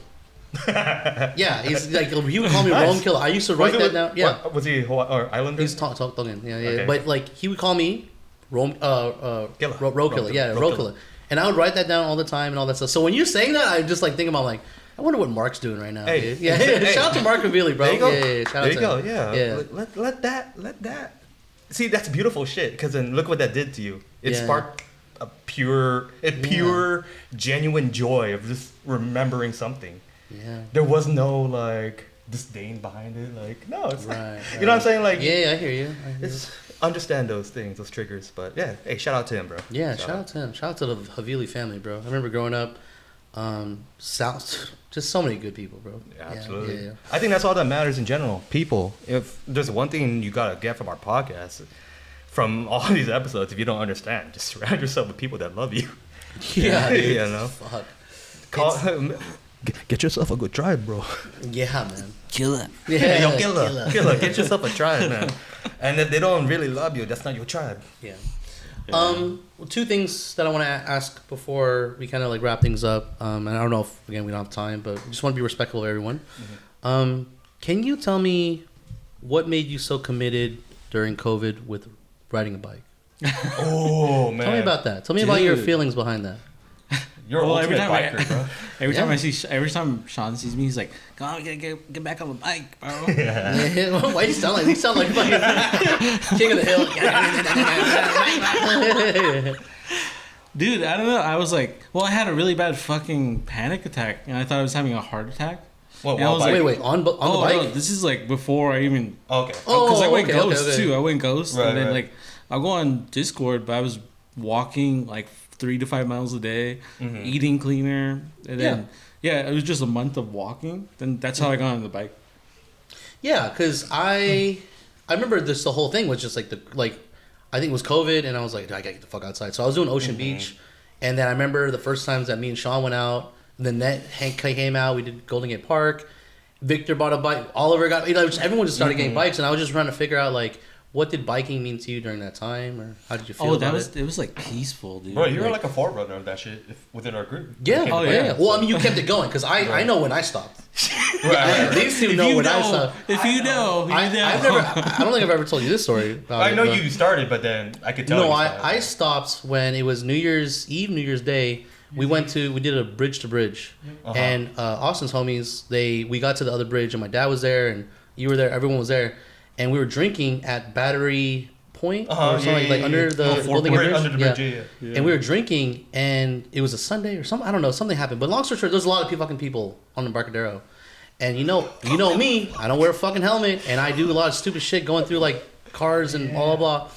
Yeah, he's like he would call me Nice. Rome Killer. I used to write that down. Yeah, Was he Hawaii or Islander? he's talking. Yeah. Okay. But like he would call me Rome Killer. Ro Killer. Yeah, Ro Ro Killer. Killer. And I would write that down all the time and all that stuff. So when you're saying that, I just like think about like, I wonder what Mark's doing right now. Hey, dude. Yeah, hey. shout out to Mark Havili, bro. There you go. Yeah, shout out There you to go. him. Yeah. Let that. See, that's beautiful shit. Because then look what that did to you. It Yeah. sparked a pure, genuine joy of just remembering something. Yeah. There was no like disdain behind it. Like no, it's Right. you know what I'm saying? Like Yeah, I hear you. it's understand those things, those triggers. But yeah, hey, shout out to him, bro. Yeah, shout out to him. Shout out to the Havili family, bro. I remember growing up, South, just so many good people, bro. Yeah, absolutely. Yeah. I think that's all that matters in general. People. If there's one thing you gotta get from our podcast, from all these episodes, if you don't understand, just surround yourself with people that love you. Yeah, dude. You know. Fuck. Get yourself a good tribe, bro. Yeah, man. Kill it. Yeah, Yo, killer. Get yourself a tribe, man. And if they don't really love you, that's not your tribe. Yeah. Two things that I want to ask before we kind of like wrap things up. And I don't know if again we don't have time, but we just want to be respectful of everyone. Can you tell me what made you so committed during COVID with riding a bike? Oh man. Tell me about that. Tell me about your Dude. feelings behind that. You're Well, ultimate every biker, bro. every time Sean sees me, he's like, "Come on, get back on the bike, bro." Why do you sound like fucking king of the hill? Dude, I don't know. I was like, I had a really bad fucking panic attack, and I thought I was having a heart attack. Well, And I was like, Wait, on the bike? No, this is like before I even. Okay. Because I went okay, ghost okay. too. I went ghost, Right, and then right. like I'll go on Discord, but I was walking like 3 to 5 miles a day, eating cleaner, and then it was just a month of walking. Then that's how I got on the bike. Yeah, because I remember the whole thing was just like I think it was COVID, and I was like, I gotta get the fuck outside. So I was doing Ocean Beach, and then I remember the first times that me and Sean went out. And then Hank came out. We did Golden Gate Park. Victor bought a bike. Oliver got. Everyone just started getting bikes, and I was just trying to figure out like what did biking mean to you during that time, or how did you feel? That about was it was like peaceful, dude. Bro, you were like a forerunner of that shit within our group. Yeah. Oh, yeah. yeah. Well, I mean, you kept it going because I know when I stopped. Right. These two know when I stopped. If you know, you know. I've never. I don't think I've ever told you this story. About I know but- you started, but then I could tell. No, you I stopped when it was New Year's Eve, New Year's Day. We did a bridge to bridge, and Austin's homies. We got to the other bridge, and my dad was there, and you were there. Everyone was there, and we were drinking at Battery Point or something like under the building under the bridge. Yeah. And we were drinking, and it was a Sunday or something. I don't know. Something happened, but long story short, there's a lot of fucking people on the Embarcadero, and you know me. I don't wear a fucking helmet, and I do a lot of stupid shit going through like cars and blah blah blah.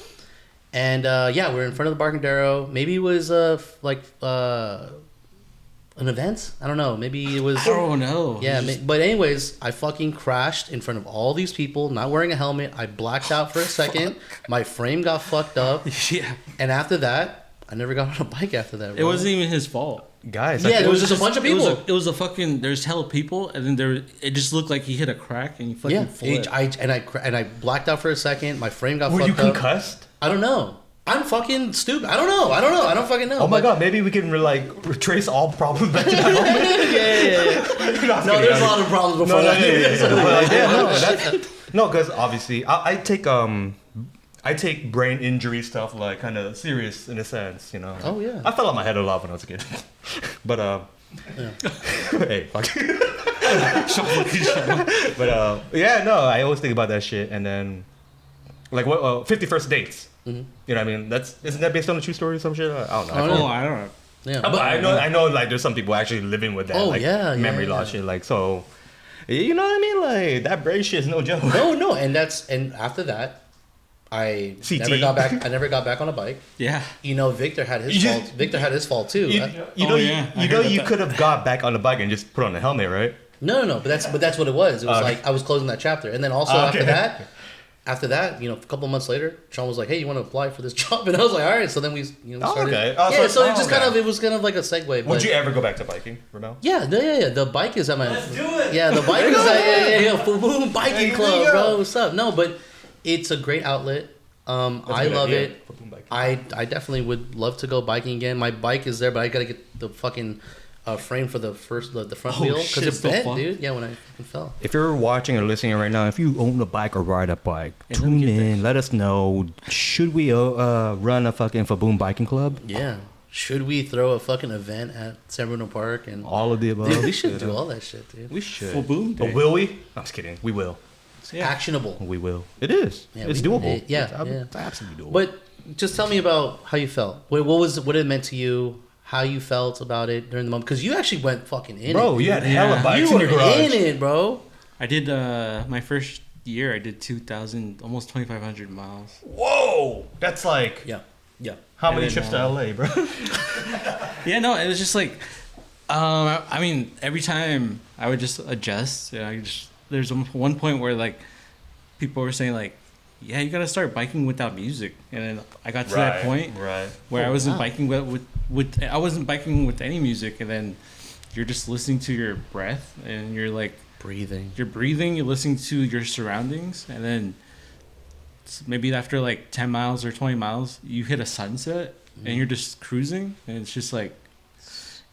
And we're in front of the Embarcadero. Maybe it was an event. I don't know. Maybe it was. I don't know. Yeah, but anyways, I fucking crashed in front of all these people, not wearing a helmet. I blacked out for a second. My frame got fucked up. Yeah. And after that, I never got on a bike after that. Bro. It wasn't even his fault. Guys, Yeah, there was just a bunch of people. It was a fucking. There's hella people, and then it just looked like he hit a crack and he fucking flipped. I blacked out for a second. My frame got were fucked you up. concussed? I don't know. I'm fucking stupid. I don't know. I don't fucking know. Oh my god, maybe we can retrace all problems back to that moment. yeah. No, there's a lot of problems before that. No, because obviously I take brain injury stuff like kind of serious in a sense, you know. Oh yeah. I fell on my head a lot when I was a kid, but hey, fuck. But yeah, no, I always think about that shit, and then like what 50 First Dates. Mm-hmm. You know what I mean? Isn't that based on a true story or some shit? I don't know. I don't know. Yeah, but I know like there's some people actually living with that memory loss shit, like, so you know what I mean, like that brain shit is no joke. No, and after that I never got back on a bike. Yeah. You know, Victor had his fault. Victor had his fault too. You could have got back on the bike and just put on a helmet, right? No, but that's what it was. It was like I was closing that chapter, and then also after that, you know, a couple of months later, Sean was like, "Hey, you want to apply for this job?" And I was like, "All right." So then we, started. It was kind of like a segue. Would you ever go back to biking, Rommel? Yeah. The bike is at my. Let's do it. Yeah, the bike is at FWABOOM biking club, bro. What's up? No, but it's a great outlet. I love it. I definitely would love to go biking again. My bike is there, but I gotta get the fucking frame for the front wheel because it's bent, dude. Yeah, when I fell. If you're watching or listening right now, if you own a bike or ride a bike, tune in. Let us know. Should we run a fucking FWABOOM biking club? Yeah. Should we throw a fucking event at San Bruno Park and all of the above? Dude, we should do all that shit, dude. We should. FWABOOM. But will we? I was kidding. We will. It's actionable. We will. It is. Yeah, it's doable. It's absolutely doable. But just tell me about how you felt. What it meant to you. How you felt about it during the moment? Because you actually went fucking in bro, it. you had hella bikes you in your garage. in it, bro. I did my first year. I did 2,000, almost 2,500 miles. Whoa, that's like yeah. How many trips to LA, bro? Yeah, no, it was just like, I mean, every time I would just adjust. There's one point where like people were saying like, yeah, you gotta start biking without music, and then I got to that point where I wasn't biking I wasn't biking with any music, and then you're just listening to your breath, and you're like breathing. You're breathing. You're listening to your surroundings, and then maybe after like 10 miles or 20 miles, you hit a sunset, and you're just cruising, and it's just like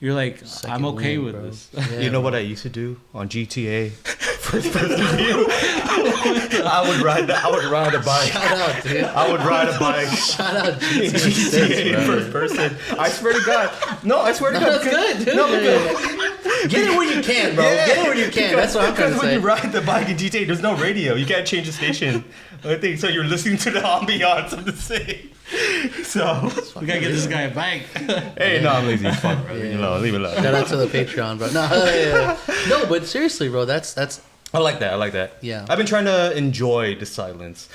you're like, I'm okay with this. Yeah, you know what I used to do on GTA? First person view. I would ride a bike. Shout out, dude. I would ride a bike. Shout out GTA first person. I swear to God. No, I swear to God. That's good, dude. No, get it when you can, bro. Yeah. Get it when you can. That's what I'm trying to Because when say. you ride the bike in GTA, there's no radio. You can't change the station. I think so. You're listening to the ambiance of the city. So we gotta get this guy a bike. Hey, no, I'm lazy as fuck, bro. Leave it alone. Shout out to the Patreon, bro. No, but seriously, bro. That's. I like that. Yeah. I've been trying to enjoy the silence.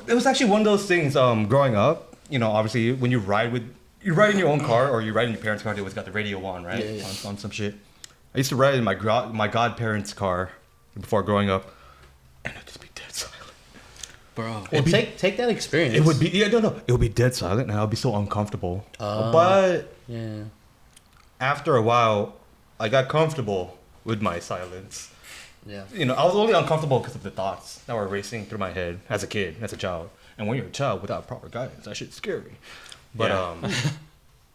It was actually one of those things. Growing up, you know, obviously when you ride in your own car or you ride in your parents' car, they always got the radio on, right? Yeah. On some shit. I used to ride in my godparents' car before growing up, and it'd just be dead silent. Bro. Well, take that experience. It would be it would be dead silent, and I would be so uncomfortable. But yeah, after a while, I got comfortable with my silence. Yeah. You know, I was only uncomfortable because of the thoughts that were racing through my head as a kid, as a child. And when you're a child without proper guidance, that shit's scary. But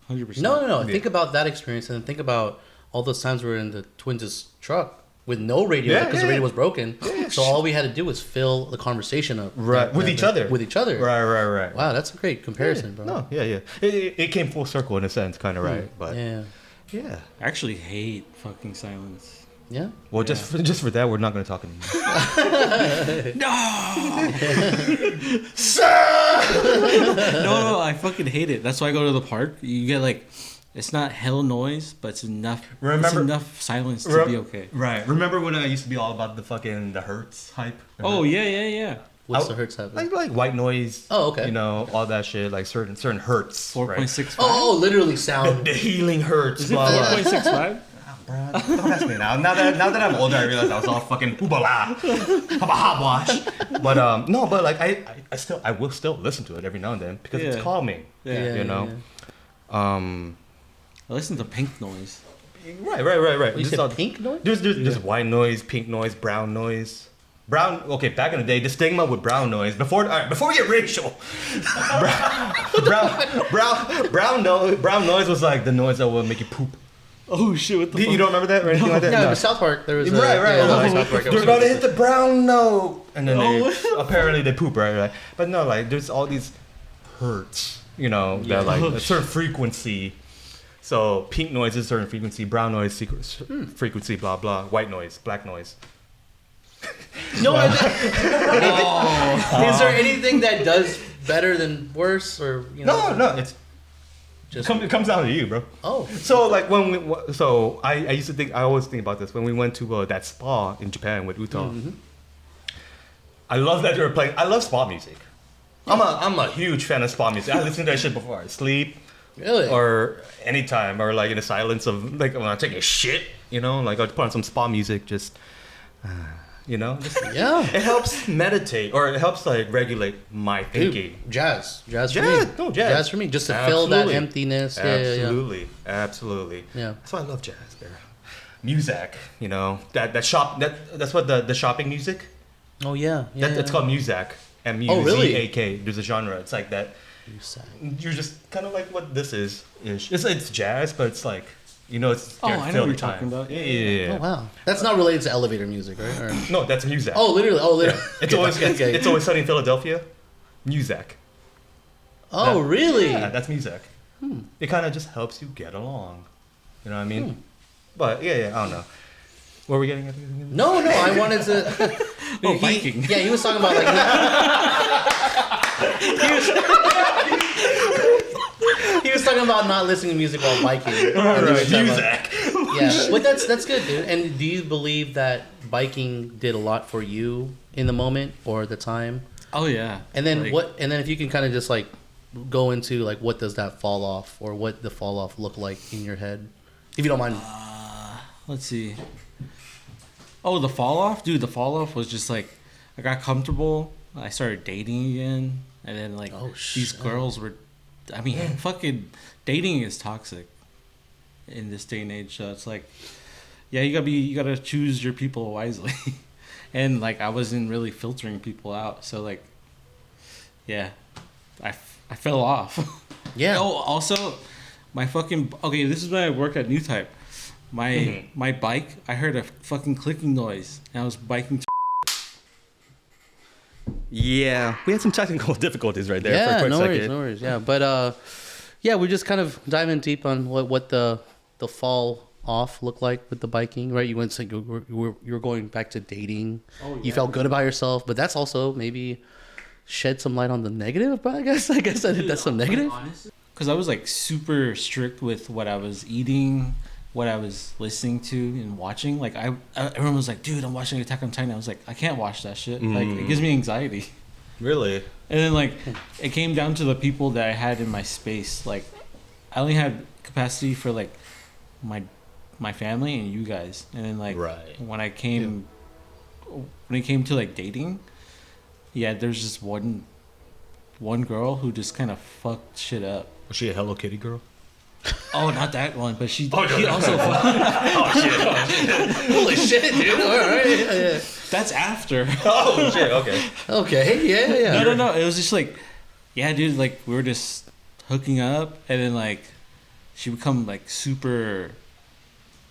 100%. No. Think about that experience, and then think about all those times we were in the Twins' truck with no radio because the radio was broken. Yeah. So all we had to do was fill the conversation up. With each other. With each other. Right. Wow, that's a great comparison, bro. No, yeah. It came full circle in a sense, kind of right. But yeah. I actually hate fucking silence. Yeah. Well, just for that, we're not going to talk anymore. No, I fucking hate it. That's why I go to the park. You get like, it's not hell noise, but it's enough. It's enough silence to be okay. Right. Remember when I used to be all about the Hertz hype? Oh yeah. What's the Hertz happening? Like white noise. Oh, okay. You know, all that shit, like certain Hertz. 4.65. Right? Oh, literally sound. The healing Hertz. Is it 4.65? Bruh, don't ask me now. Now that I'm older, I realize I was all fucking oobala, hogwash. But no, but like I will still listen to it every now and then because it's calming. Yeah. You know. I listen to pink noise. Right. You said pink noise? There's white noise, pink noise, brown noise. Brown. Okay, back in the day, the stigma with brown noise. Before we get racial, brown noise was like the noise that would make you poop. Oh shit! What the fuck? You don't remember that or anything like that? Yeah, No. but South Park, there was Right. South Park They're gonna hit the brown note, and then apparently they poop, right? But no, like there's all these hertz, you know, that like a certain frequency. So pink noise is a certain frequency, brown noise frequency, blah blah, white noise, black noise. No, is there anything that does better than worse, or you know? No, it's just it comes down to you, bro. Oh, so like I used to think, I always think about this when we went to that spa in Japan with Utah. Mm-hmm. I love that they were playing. I love spa music. I'm a huge fan of spa music. I listen to that shit before I sleep. Really? Or anytime, or like in the silence of like when I take a shit, you know, like I'd put on some spa music, just you know, it helps meditate, or it helps like regulate my thinking. Dude, jazz for me, just to fill that emptiness. Absolutely. Yeah, that's why I love jazz. Music, you know, that's what the shopping music. Oh yeah. It's called music. Oh really? M-U-Z-A-K. There's a genre. It's like that. You're just kind of like what this is. It's jazz, but it's like, you know, it's. Oh, I know what you're talking about. Yeah. Oh wow, that's not related to elevator music, right? Or... No, that's music. Oh, literally. Yeah. It's always sunny in Philadelphia. Music. Oh, really? Yeah, that's music. It kind of just helps you get along. You know what I mean? But yeah, I don't know. What were we getting at? No, I wanted to. Biking. He was talking about like. He was talking about not listening to music while biking. Right, music. Yeah, but that's good, dude. And do you believe that biking did a lot for you in the moment or the time? Oh yeah. And then And then if you can kind of just like go into like what does that fall off, or what the fall off look like in your head, if you don't mind. Let's see. Oh, the fall off, dude. The fall off was just like I got comfortable. I started dating again, and then like these girls were. I mean, fucking dating is toxic in this day and age. So it's like, yeah, you gotta choose your people wisely, and like I wasn't really filtering people out. So like, yeah, I fell off. Yeah. Oh, also, my fucking this is when I worked at New Type. My bike, I heard a fucking clicking noise, and I was biking. Yeah, we had some technical difficulties right there. Yeah, for a quick no second. worries. Yeah, but we're just kind of diving deep on what the fall off looked like with the biking, right? You went to you were going back to dating. Oh, yeah. You felt good about yourself, but that's also maybe shed some light on the negative. But I guess that's some negative. Because I was like super strict with what I was eating, what I was listening to and watching. Like everyone was like, dude, I'm watching Attack on Titan. I was like, I can't watch that shit. Like it gives me anxiety. Really? And then like it came down to the people that I had in my space. Like I only had capacity for like my family and you guys. And then like when it came to like dating, there's just one girl who just kind of fucked shit up. Was she a Hello Kitty girl? Oh, not that one, but she Oh, no, she no. also. Holy shit, dude! All right. That's after. Oh shit. Okay. Okay. Yeah. No. It was just like, yeah, dude. Like we were just hooking up, and then like she would come like super.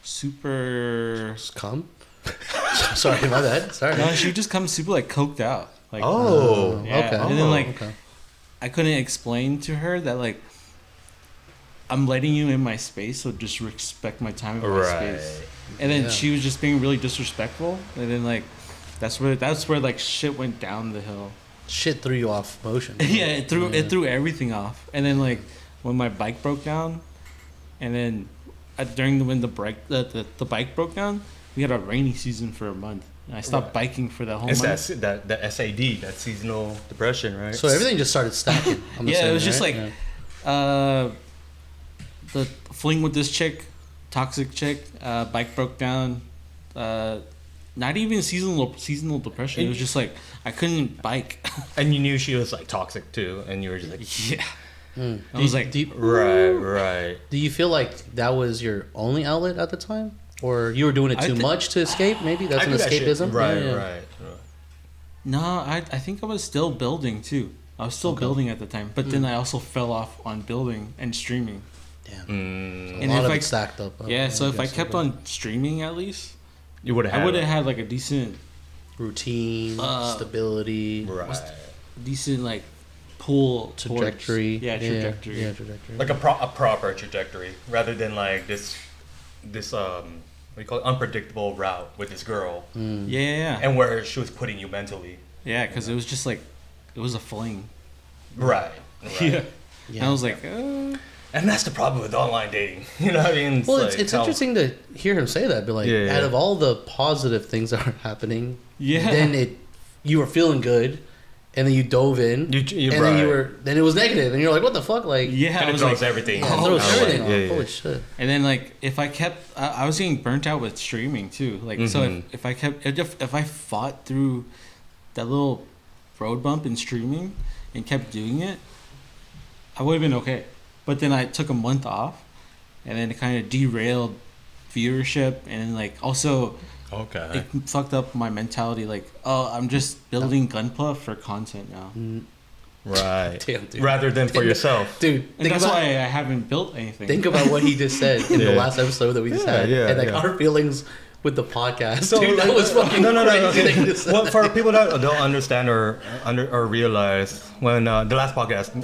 Just come. Sorry, my bad. Sorry. No, she would just come super like coked out. Like Oh. yeah. Okay. And then like Okay. I couldn't explain to her that like I'm letting you in my space, so just respect my time and my Right. space. And then Yeah. she was just being really disrespectful, and then like that's where like shit went down the hill. Shit threw you off motion. Yeah, it threw everything off. And then like when my bike broke down, and then when the bike broke down, we had a rainy season for a month. And I stopped biking for that whole It's month. that SAD, that seasonal depression, right? So everything just started stacking. I'm Yeah, assuming, it was just right? like Yeah. the fling with this chick, toxic chick, bike broke down. Not even seasonal depression. It was just like I couldn't bike. And you knew she was like toxic too, and you were just like, Yeah. Mm. I was like, right. Do you feel like that was your only outlet at the time, or you were doing it too much to escape? Maybe that's I an do that shit. escapism. Right, Yeah, yeah. right. no, I think I was still building too. I was still building at the time, but then I also fell off on building and streaming. Damn. Mm, A And lot if of I- it stacked up. Yeah, so if I guess, kept okay. on streaming at least, you would have. I would have had like a decent routine, stability, decent like pull trajectory. towards, trajectory. Yeah, trajectory. like a proper trajectory rather than like this what do you call it, unpredictable route with this girl, Yeah. and where she was putting you mentally. Yeah, because it was just like, it was a fling. Right. Yeah. Yeah. And I was like, And that's the problem with online dating. You know what I mean? Well, like it's how- interesting to hear him say that, but like, Yeah, yeah. out of all the positive things that are happening, Yeah. then you were feeling good, and then you dove in, You're and right. then it was negative, and you're like, what the fuck, like, yeah, And I it was throws like, everything. yeah, Oh, throws no. everything off. Yeah, yeah. Holy shit. and then like if I kept, I was getting burnt out with streaming too. Like so, Mhm. if I kept, if I fought through that little road bump in streaming and kept doing it, I would have been okay. But then I took a month off, and then it kind of derailed viewership, and then like also Okay. it fucked up my mentality. Like, oh, I'm just building Gunpla for content now, Right. Damn, dude. Rather than for yourself. Dude, and think that's about, why I haven't built anything. think about what he just said in the Yeah. last episode that we just Yeah, had, yeah, and like yeah. our feelings with the podcast. So, Dude, that was fucking no. crazy that you just said Well, that. for people that don't understand or realize, when the last podcast,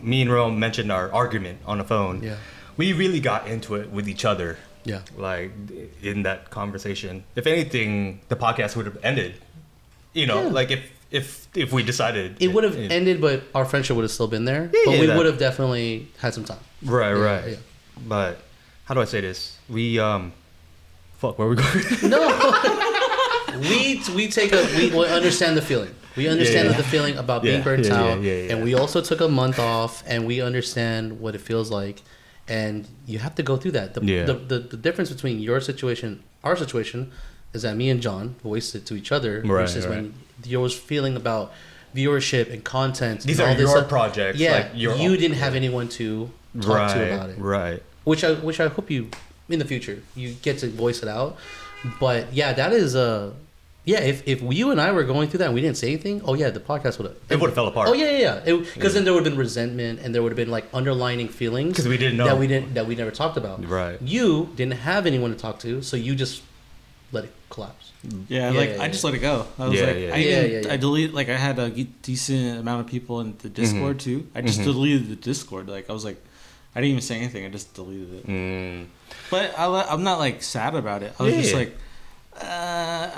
me and Rome mentioned our argument on the phone. Yeah. We really got into it with each other. Yeah. Like in that conversation. If anything, the podcast would have ended. You know, Yeah. like if we decided It would have ended, but our friendship would have still been there. But yeah, we that- would have definitely had some time. Right, Yeah, right. yeah. But how do I say this? We fuck, where we going? No, we understand the feeling. We understand Yeah. the feeling about being Yeah, burnt yeah, out, yeah. and we also took a month off, and we understand what it feels like, and you have to go through that. Yeah. The difference between your situation, our situation, is that me and John voiced it to each other, Right, versus right. when you was feeling about viewership and content. These and are all this your stuff. projects. Yeah, like you didn't have anyone to talk to about it. Right. Which I hope you in the future you get to voice it out. But yeah, that is if you and I were going through that and we didn't say anything, oh yeah, the podcast would have It would have fell apart. Oh yeah. Because then there would have been resentment and there would have been like underlining feelings 'Cause we didn't know. that we never talked about. Right. You didn't have anyone to talk to, so you just let it collapse. Yeah, Yeah, like yeah, I just let it go. I was Yeah, like, yeah. I deleted. Like I had a decent amount of people in the Discord too. I just deleted the Discord. Like I was like, I didn't even say anything. I just deleted it. Mm. But I'm not like sad about it. I was just Yeah. like,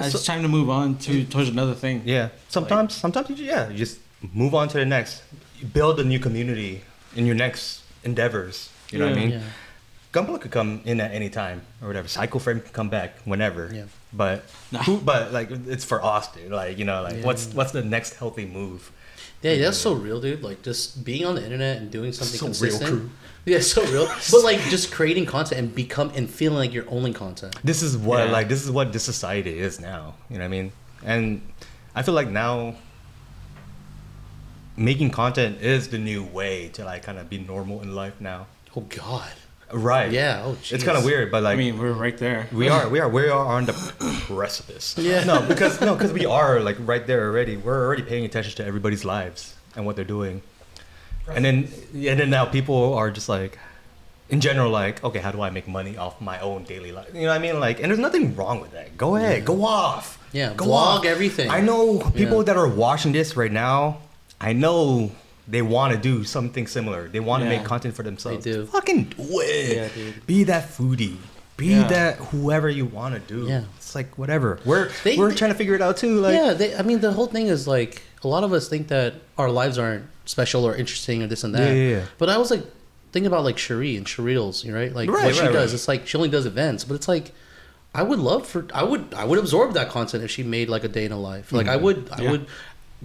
it's time to move on towards another thing. Yeah. Sometimes you just move on to the next. You build a new community in your next endeavors. You know what I Yeah. mean? Yeah. Gunpla could come in at any time or whatever. Cycle Frame can come back whenever. Yeah. But but like it's for us, dude. Like, you know, like Yeah. what's the next healthy move? Yeah, that's so real, dude. Like just being on the internet and doing something So real, consistent. crew. Yeah, so real. But like just creating content and feeling like you're owning content. This is what Yeah. this is what this society is now. You know what I mean? And I feel like now making content is the new way to like kind of be normal in life now. Oh God. Right. Yeah. Oh, geez. It's kind of weird, but like I mean, we're right there. we are on the precipice. Yeah. Because we are like right there already. We're already paying attention to everybody's lives and what they're doing, and then now people are just like, in general, like, okay, how do I make money off my own daily life? You know what I mean? Like, and there's nothing wrong with that. Go ahead, go off. Yeah, go vlog off. everything. I know people Yeah. that are watching this right now. I know they want to do something similar. They want to Yeah. make content for themselves. They do. Fucking do it. Yeah, dude. Be that foodie. Be Yeah. that whoever you want to do. Yeah. It's like whatever. We're They- trying to figure it out too. Like, Yeah, I mean, the whole thing is like a lot of us think that our lives aren't special or interesting or this and that. Yeah. But I was like thinking about like Cherie and Chereals, right? Like Right, what she right, does. right. It's like she only does events, but it's like I would absorb that content if she made like a day in a life. Like I would.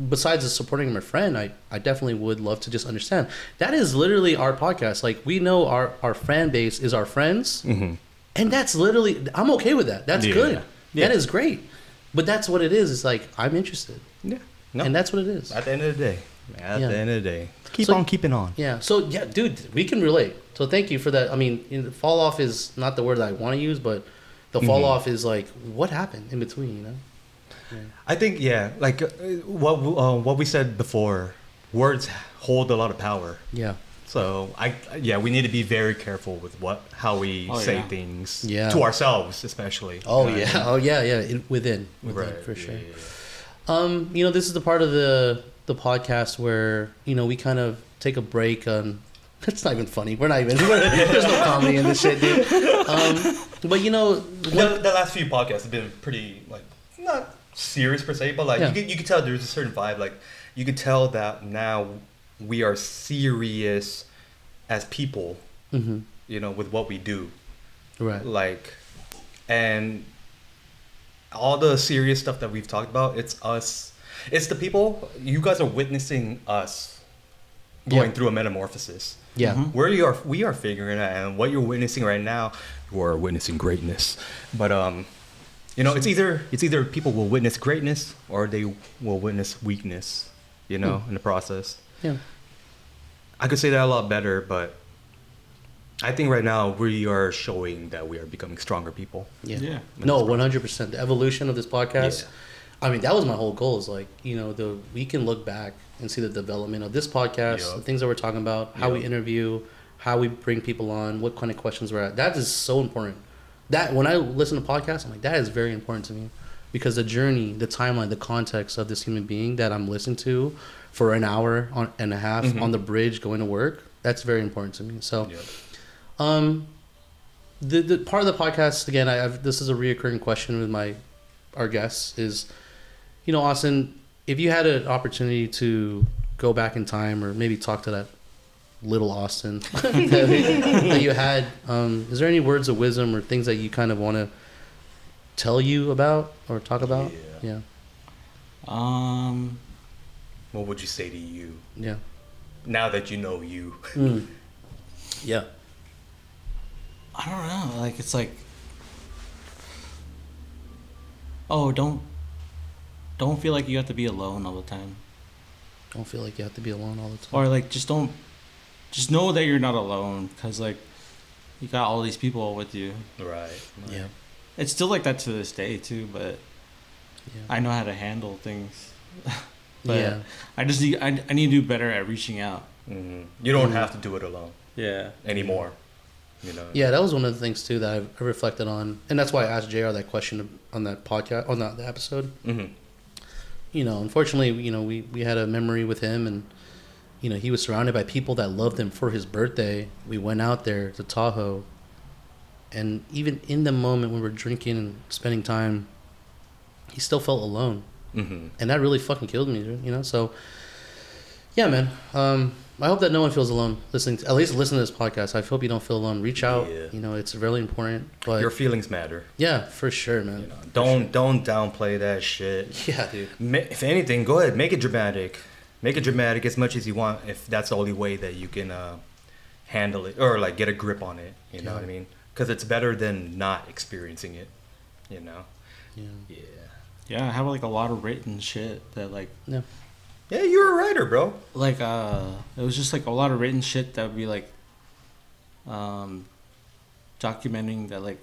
Besides supporting my friend, I definitely would love to just understand. That is literally our podcast. Like we know our fan base is our friends, and that's literally I'm okay with that. That's Yeah. good. Yeah. That is great. But that's what it is. It's like I'm interested, yeah. No. and that's what it is. At the end of the day. At Yeah. the end of the day. Keep So- on keeping on. Yeah. So yeah, dude, we can relate. So thank you for that. I mean, fall off is not the word that I want to use, but the fall off is like what happened in between. You know. I think like what we said before, words hold a lot of power. Yeah. So we need to be very careful with how we say yeah. things Yeah. to ourselves, especially. Oh You know what I yeah. mean? Oh yeah. Yeah. Within Right, for sure. yeah. This is the part of the podcast where we kind of take a break on. It's not even funny. We're not even. There's no comedy in this shit, dude. But The last few podcasts have been pretty like not serious per se, but like Yeah. you could tell there's a certain vibe. Like you could tell that now we are serious as people. Mm-hmm. With what we do. Right. Like, and all the serious stuff that we've talked about, it's us. It's the people. You guys are witnessing us going Yeah. through a metamorphosis. Yeah. Mhm. We are figuring out, and what you're witnessing right now, you are witnessing greatness. But it's either people will witness greatness or they will witness weakness. In the process. Yeah. I could say that a lot better, but I think right now we are showing that we are becoming stronger people. Yeah. Yeah. No, 100%. The evolution of this podcast. Yeah. I mean, that was my whole goal. Is like we can look back and see the development of this podcast, Yeah. the things that we're talking about, how we Yeah. interview, how we bring people on, what kind of questions we're at. That is so important. That when I listen to podcasts, I'm like, that is very important to me, because the journey, the timeline, the context of this human being that I'm listening to for an hour and a half on the bridge going to work, that's very important to me. So. Yeah. The part of the podcast again, this is a reoccurring question with our guests is, Austin, if you had an opportunity to go back in time or maybe talk to that little Austin that you had, is there any words of wisdom or things that you kind of want to tell you about or talk about? Yeah. Yeah. What would you say to you Yeah. now that you know you? Yeah. I don't know. Like it's like, oh, don't feel like you have to be alone all the time, Don't feel like you have to be alone all the time. or like just know that you're not alone, because like you got all these people with you. Right. Yeah. It's still like that to this day too, but Yeah. I know how to handle things. But Yeah. I need to do better at reaching out. You don't have to do it alone Yeah. anymore. Yeah, that was one of the things too that I reflected on, and that's why I asked JR that question on that podcast, on that episode. Mm-hmm. Unfortunately, we had a memory with him, and he was surrounded by people that loved him for his birthday. We went out there to Tahoe, and even in the moment when we're drinking and spending time, he still felt alone, and that really fucking killed me, dude. So, yeah, man. I hope that no one feels alone at least listen to this podcast. I hope you don't feel alone. Reach out. Yeah. It's really important. But Your feelings matter. yeah, for sure, man. Don't downplay that shit. Yeah, dude. If anything, go ahead, make it dramatic. Make it dramatic as much as you want, if that's the only way that you can handle it or like get a grip on it. You know what I mean? Because it's better than not experiencing it. Yeah. Yeah. Yeah, I have like a lot of written shit that like Yeah. Yeah, you're a writer, bro. it was just like a lot of written shit that would be like documenting that like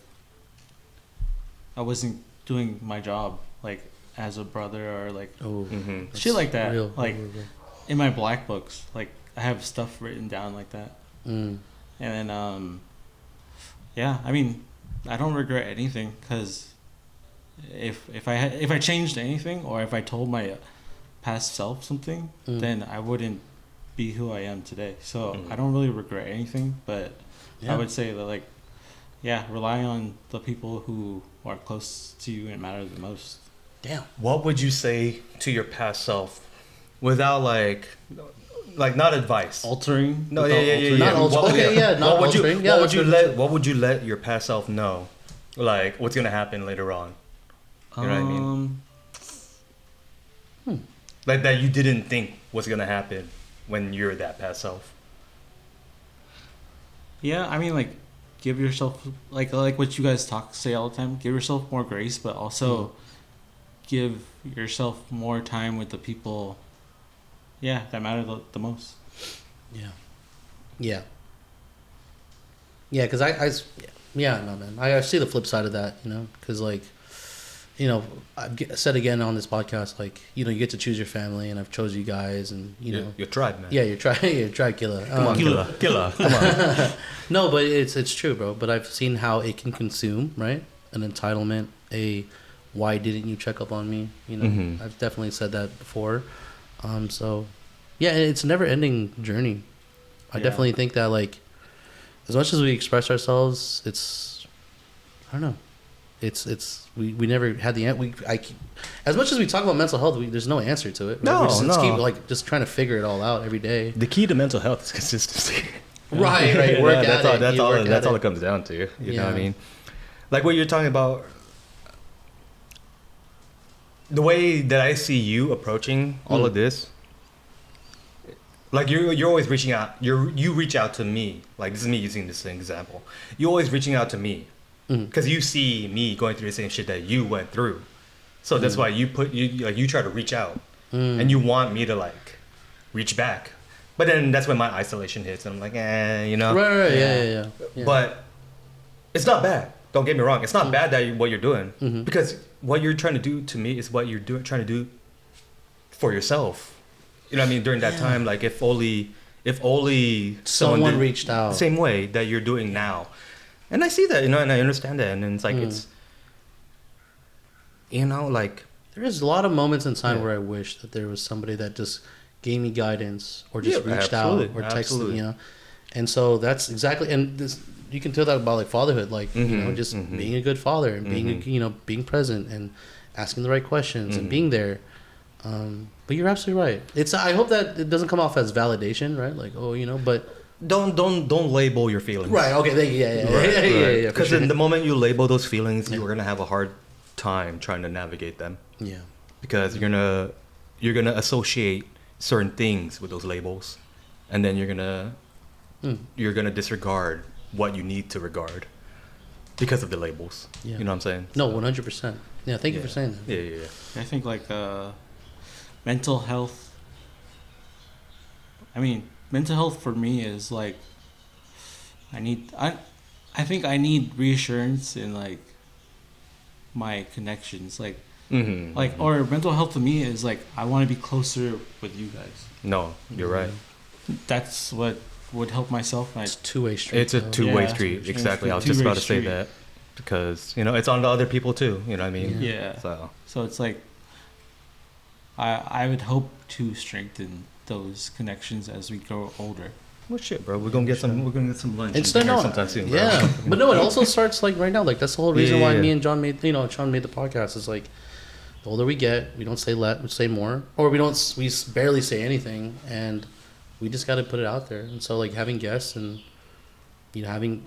I wasn't doing my job like as a brother or like shit like that. Real, like real. in my black books, like I have stuff written down like that. Mm. And then yeah, I mean, I don't regret anything because if I changed anything or if I told my past self something, then I wouldn't be who I am today. So I don't really regret anything, but I would say that like, yeah, rely on the people who are close to you and matter the most. Damn. What would you say to your past self without like not advice? Altering? No, yeah. Not altering. Okay, yeah, not altering. What would you let your past self know? Like what's gonna happen later on? You know what I mean? Like that you didn't think was gonna happen when you're that past self. Yeah, I mean, like, give yourself like what you guys say all the time. Give yourself more grace, but also give yourself more time with the people. Yeah, that matter the most. Yeah. Because I see the flip side of that, you know, because like, you know, I've said again on this podcast, like, you know, you get to choose your family, and I've chose you guys, and you know, your tribe, man. Yeah, your tribe killer. Come on, killer. Come on. No, but it's true, bro. But I've seen how it can consume, right? An entitlement, why didn't you check up on me? You know, I've definitely said that before. So, yeah, it's a never-ending journey. I definitely think that, like, as much as we express ourselves, I don't know. We never had the as much as we talk about mental health, there's no answer to it. Right? We just keep just trying to figure it all out every day. The key to mental health is consistency. Right. That's all it comes down to. You know what I mean? Like what you're talking about. The way that I see you approaching all of this, like you're always reaching out. You reach out to me. Like this is me using this example. You're always reaching out to me. Because you see me going through the same shit that you went through, so that's why you try to reach out, and you want me to like reach back, but then that's when my isolation hits, and I'm like, you know, right, yeah. But it's not bad. Don't get me wrong. It's not bad that what you're doing, because what you're trying to do to me is what you're trying to do for yourself. You know what I mean? During that time, like if only someone reached out the same way that you're doing now. And I see that, you know, and I understand that, and it's like it's, you know, like there is a lot of moments in time where I wish that there was somebody that just gave me guidance or just reached out or texted, you know, and so that's exactly, and this you can tell that about like fatherhood, like you know, just being a good father and being you know, being present and asking the right questions and being there. But you're absolutely right. I hope that it doesn't come off as validation, right? Like, oh, you know, but. Don't label your feelings. Right. Okay. Thank you. Yeah. Because in the moment you label those feelings, you're gonna have a hard time trying to navigate them. Yeah. Because you're gonna associate certain things with those labels, and then you're gonna disregard what you need to regard because of the labels. Yeah. You know what I'm saying? No, 100%. Yeah. Thank you for saying that. Yeah. I think like mental health. I mean. Mental health for me is like I think I need reassurance in like my connections, like or mental health to me is like I want to be closer with you guys. No, you're right. That's what would help myself. It's a two-way street. It's a two-way street. Exactly. I was just about to say that because you know it's on to other people too. You know what I mean? Yeah. So it's like I would hope to strengthen those connections as we grow older. Well, shit, bro. We're gonna get some lunch. It's sometime soon, bro. Yeah, but no, it also starts like right now. Like that's the whole reason why me and Sean made the podcast. Is like the older we get, we don't say we say more, or we barely say anything, and we just got to put it out there. And so like having guests and you know having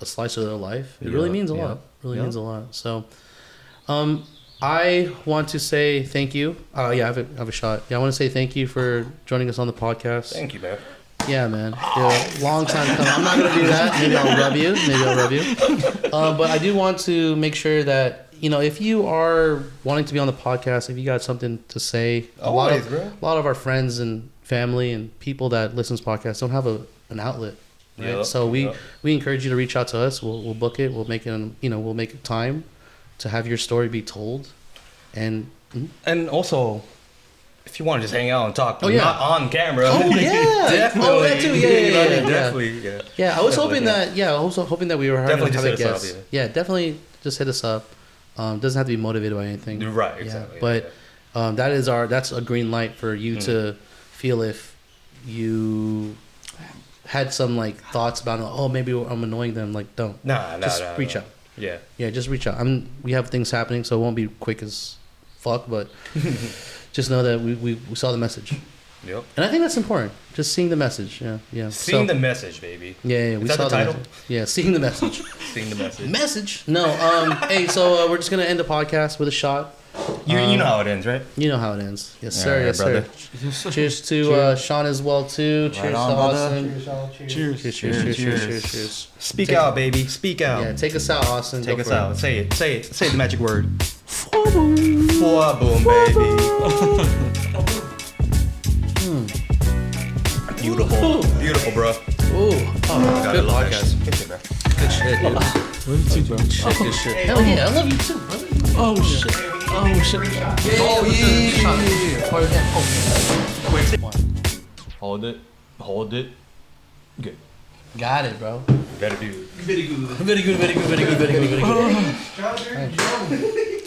a slice of their life, it really means a lot. Really means a lot. So, I want to say thank you. I have a shot. Yeah, I want to say thank you for joining us on the podcast. Thank you, man. Yeah, man. Long time coming. I'm not gonna do that. Maybe I'll rub you. But I do want to make sure that you know if you are wanting to be on the podcast, if you got something to say, a lot of our friends and family and people that listen to podcasts don't have an outlet. Right? Yep, So yep. we encourage you to reach out to us. We'll book it. We'll make it. We'll make time to have your story be told, and also, if you want to just hang out and talk, yeah. not on camera. Oh yeah, definitely. Oh, that too. Yeah. Definitely. Yeah. Yeah, I was hoping Definitely, that. Yeah, I was hoping that we were having Definitely have just a hit us guest. up, Yeah, definitely just hit us up. Doesn't have to be motivated by anything. Right. Yeah, Exactly. but that's a green light for you to feel if you had some like thoughts about maybe I'm annoying them. Like don't. Just reach out. Yeah. Yeah, just reach out. We have things happening, so it won't be quick as fuck, but just know that we saw the message. Yep. And I think that's important. Just seeing the message. Yeah. Seeing the message, baby. Yeah. Is that the title? Yeah, seeing the message. Seeing the message. Message? No. Hey, so we're just gonna end the podcast with a shot. You know how it ends, right? You know how it ends. Yes, sir. All right, Yes, brother. sir. Cheers to Sean as well too. Cheers on, to brother. Austin. Cheers. Cheers. Speak out, baby. Speak out. Yeah, take us out, Austin. Take Go us for it. out. Say it. Say it. Say the magic word. FWABOOM, baby. Beautiful. Beautiful, bro. Ooh, God, good I love that podcast. shit. Good shit, bro. Good shit, dude. Love you too, bro. Shit, good shit. Hell yeah, I love you too, brother. Oh shit. Oh shit. Hold it. Hold it. Good. Got it, bro. Better do. Very good. Very good. Very good. Very good. Very good. Very good. Very good.